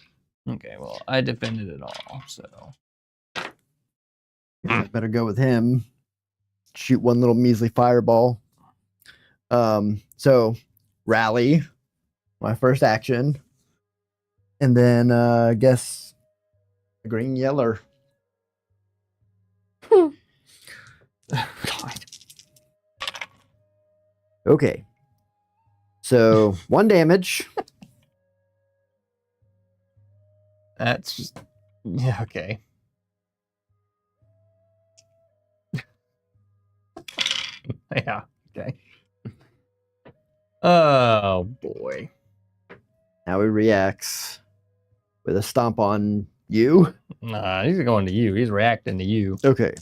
Okay, well, I defended it all, so. I better go with him. Shoot one little measly fireball. So rally, my first action. And then I guess a green yeller. God. Okay. So 1 damage. That's just, yeah, okay. Yeah, okay. Oh boy. Now he reacts with a stomp on you. Nah, he's going to you. He's reacting to you. Okay.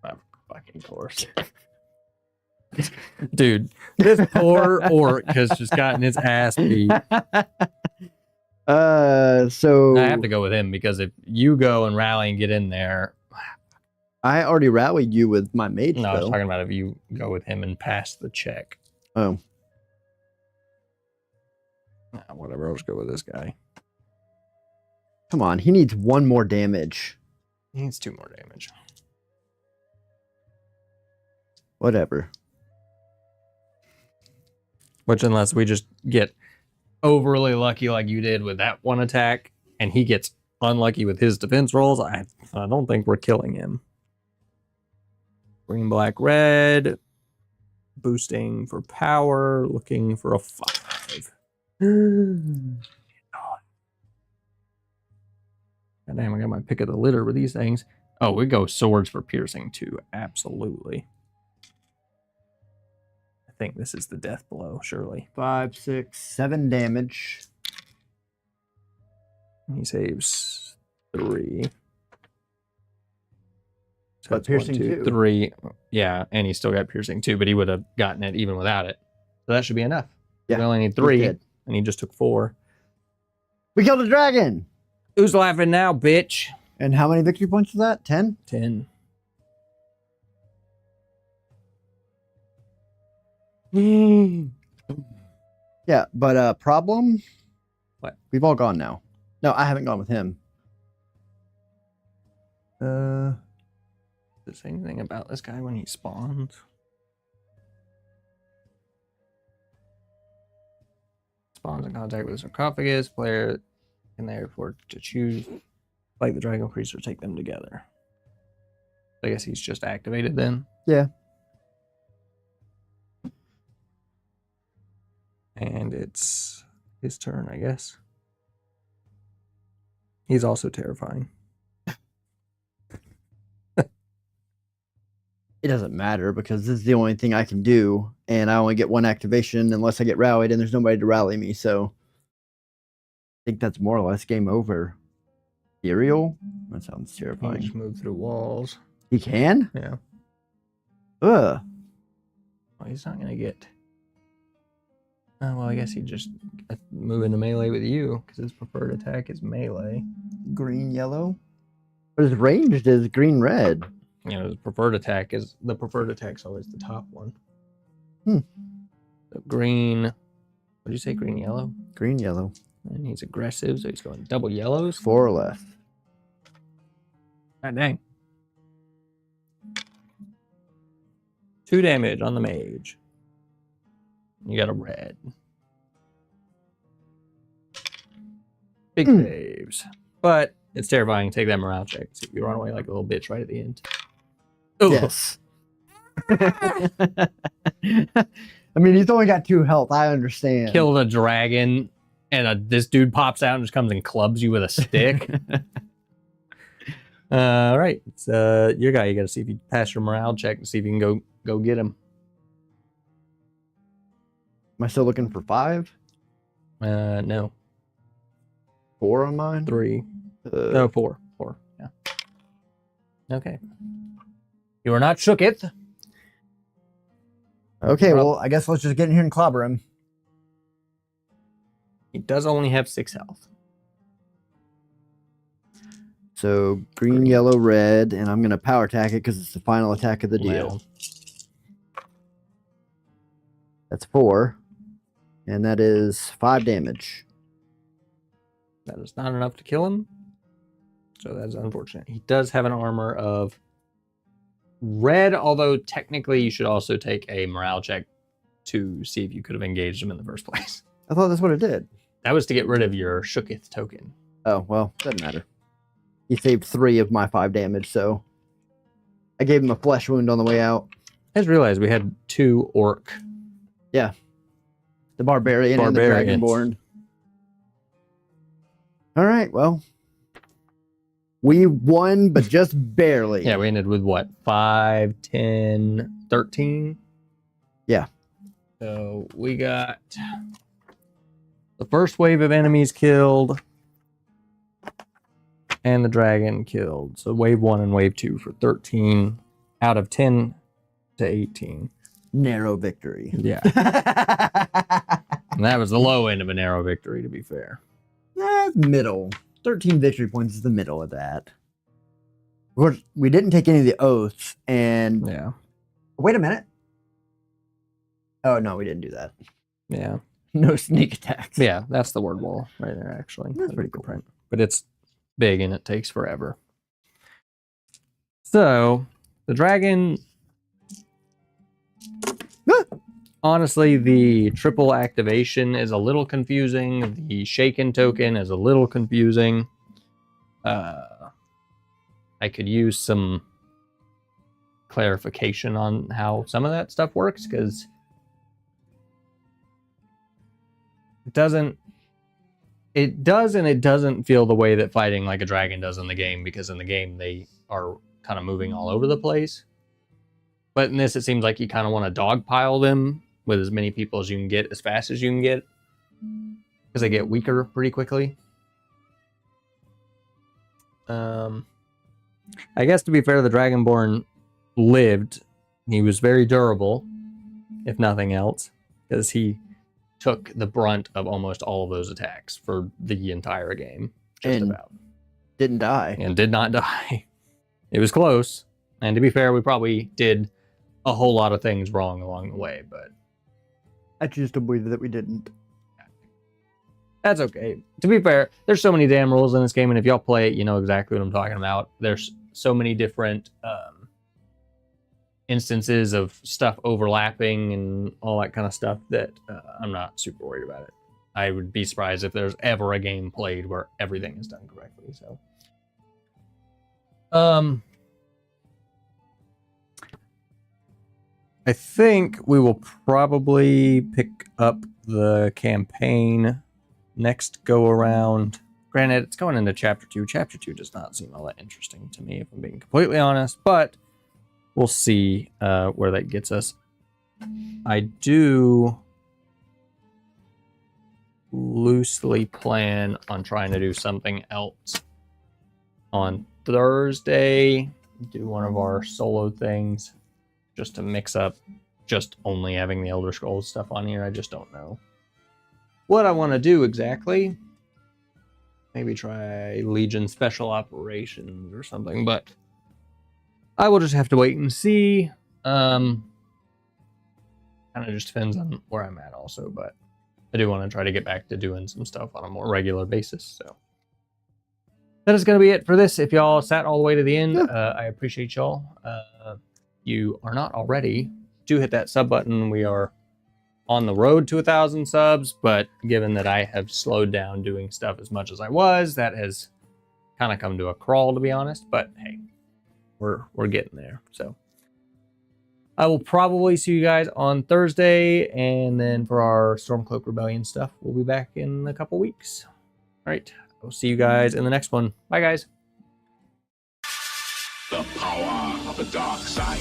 Of fucking course. Dude, this poor orc has just gotten his ass beat. So I have to go with him because if you go and rally and get in there. I already rallied you with my mage. No, I was though. talking about if you go with him and pass the check. Oh. Nah, whatever, I'll just go with this guy. Come on, he needs 1 more damage. He needs 2 more damage. Whatever. Which, unless we just get overly lucky like you did with that one attack, and he gets unlucky with his defense rolls, I don't think we're killing him. Green, black, red. Boosting for power. Looking for a 5. God damn, I got my pick of the litter with these things. Oh, we go swords for piercing too. Absolutely. I think this is the death blow, surely. 5, 6, 7 damage. He saves 3. So But it's piercing 1, 2, 2. 3. Yeah, and he still got piercing 2, but he would have gotten it even without it. So that should be enough. Yeah, we only need he's 3, dead. and he just took 4. We killed a dragon. Who's laughing now, bitch? And how many victory points was that? 10? 10. Yeah, but problem? What? We've all gone now. No, I haven't gone with him. Does it say anything about this guy when he spawns? Spawns in contact with a sarcophagus. Player can therefore to choose like the dragon priest or take them together. I guess he's just activated then. Yeah. And it's his turn, I guess. He's also terrifying. It doesn't matter because this is the only thing I can do, and I only get 1 activation unless I get rallied, and there's nobody to rally me, so I think that's more or less game over. Ethereal? That sounds He terrifying. just move through walls. He can? Yeah. Ugh. Well, he's not gonna get. Well, I guess he'd just move into melee with you because his preferred attack is melee. Green, yellow? But his ranged is green, red. You know, his preferred attack is the preferred attack's always the top one. Hmm. So green. What did you say? Green, yellow. Green, yellow. And he's aggressive, so he's going double yellows. 4 or less. God dang. 2 damage on the mage. You got a red. Big saves. But it's terrifying. Take that morale check. See if you run away like a little bitch right at the end. Ooh. Yes. I mean, he's only got 2 health. I understand. Killed a dragon, and this dude pops out and just comes and clubs you with a stick. All right. It's your guy. You got to see if you pass your morale check and see if you can go get him. Am I still looking for 5? No. 4 on mine? 3. No, 4. 4. Yeah. Okay. You are not shooketh. Okay, well, I guess let's just get in here and clobber him. He does only have 6 health. So, green, yellow, red, and I'm going to power attack it because it's the final attack of the deal. Well, That's 4. And that is 5 damage. That is not enough to kill him. So that's unfortunate. He does have an armor of red, although technically you should also take a morale check to see if you could have engaged him in the first place. I thought that's what it did. That was to get rid of your Shooketh token. Oh, well, doesn't matter. He saved 3 of my 5 damage, so I gave him a flesh wound on the way out. I just realized we had 2 orc. Yeah. The barbarian and the dragonborn. All right, well. We won, but just barely. Yeah, we ended with what? 5, 10, 13? Yeah. So we got the first wave of enemies killed and the dragon killed. So wave 1 and wave 2 for 13 out of 10 to 18. Narrow victory. Yeah. And that was the low end of a narrow victory, to be fair. Middle. 13 victory points is the middle of that. Of course, we didn't take any of the oaths, and... Yeah. Wait a minute. Oh, no, we didn't do that. Yeah. No sneak attacks. Yeah, that's the word wall right there, actually. That's pretty cool. Print. But it's big and it takes forever. So, the dragon... Honestly, the triple activation is a little confusing. The shaken token is a little confusing. I could use some clarification on how some of that stuff works, because it does and it doesn't feel the way that fighting like a dragon does in the game, because in the game they are kind of moving all over the place. But in this, it seems like you kind of want to dogpile them with as many people as you can get, as fast as you can get, because they get weaker pretty quickly. I guess to be fair, the Dragonborn lived. He was very durable, if nothing else, because he took the brunt of almost all of those attacks for the entire game. Just and about. Didn't die. And did not die. It was close. And to be fair, we probably did a whole lot of things wrong along the way, but I choose to believe that we didn't. That's okay. To be fair, there's so many damn rules in this game, and if y'all play it, you know exactly what I'm talking about. There's so many different instances of stuff overlapping and all that kind of stuff that I'm not super worried about it. I would be surprised if there's ever a game played where everything is done correctly. So, I think we will probably pick up the campaign next go around. Granted, it's going into chapter 2. Chapter 2 does not seem all that interesting to me, if I'm being completely honest, but we'll see where that gets us. I do loosely plan on trying to do something else on Thursday. Do one of our solo things, just to mix up just only having the Elder Scrolls stuff on here. I just don't know what I want to do exactly. Maybe try Legion Special Operations or something, but I will just have to wait and see. Kind of just depends on where I'm at also, but I do want to try to get back to doing some stuff on a more regular basis. So that is going to be it for this. If y'all sat all the way to the end, I appreciate y'all. You are not already, do hit that sub button. We are on the road to 1,000 subs, but given that I have slowed down doing stuff as much as I was, that has kind of come to a crawl, to be honest. But hey, we're getting there. So I will probably see you guys on Thursday, and then for our Stormcloak Rebellion stuff, we'll be back in a couple weeks. All right, I'll see you guys in the next one. Bye, guys. The power of the dark side.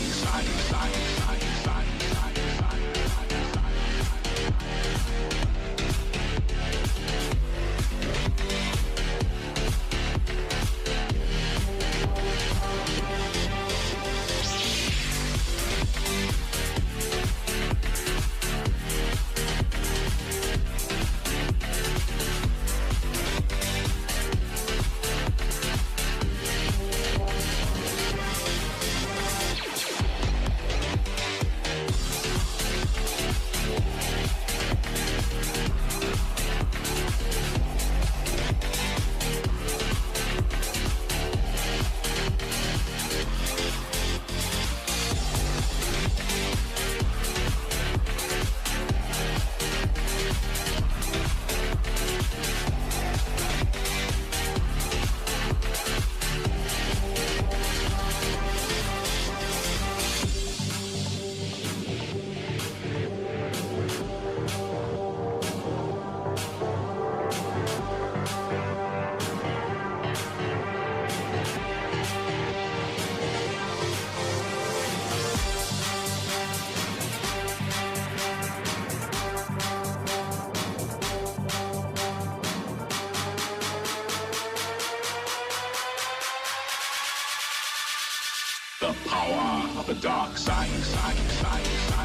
the power of the dark side.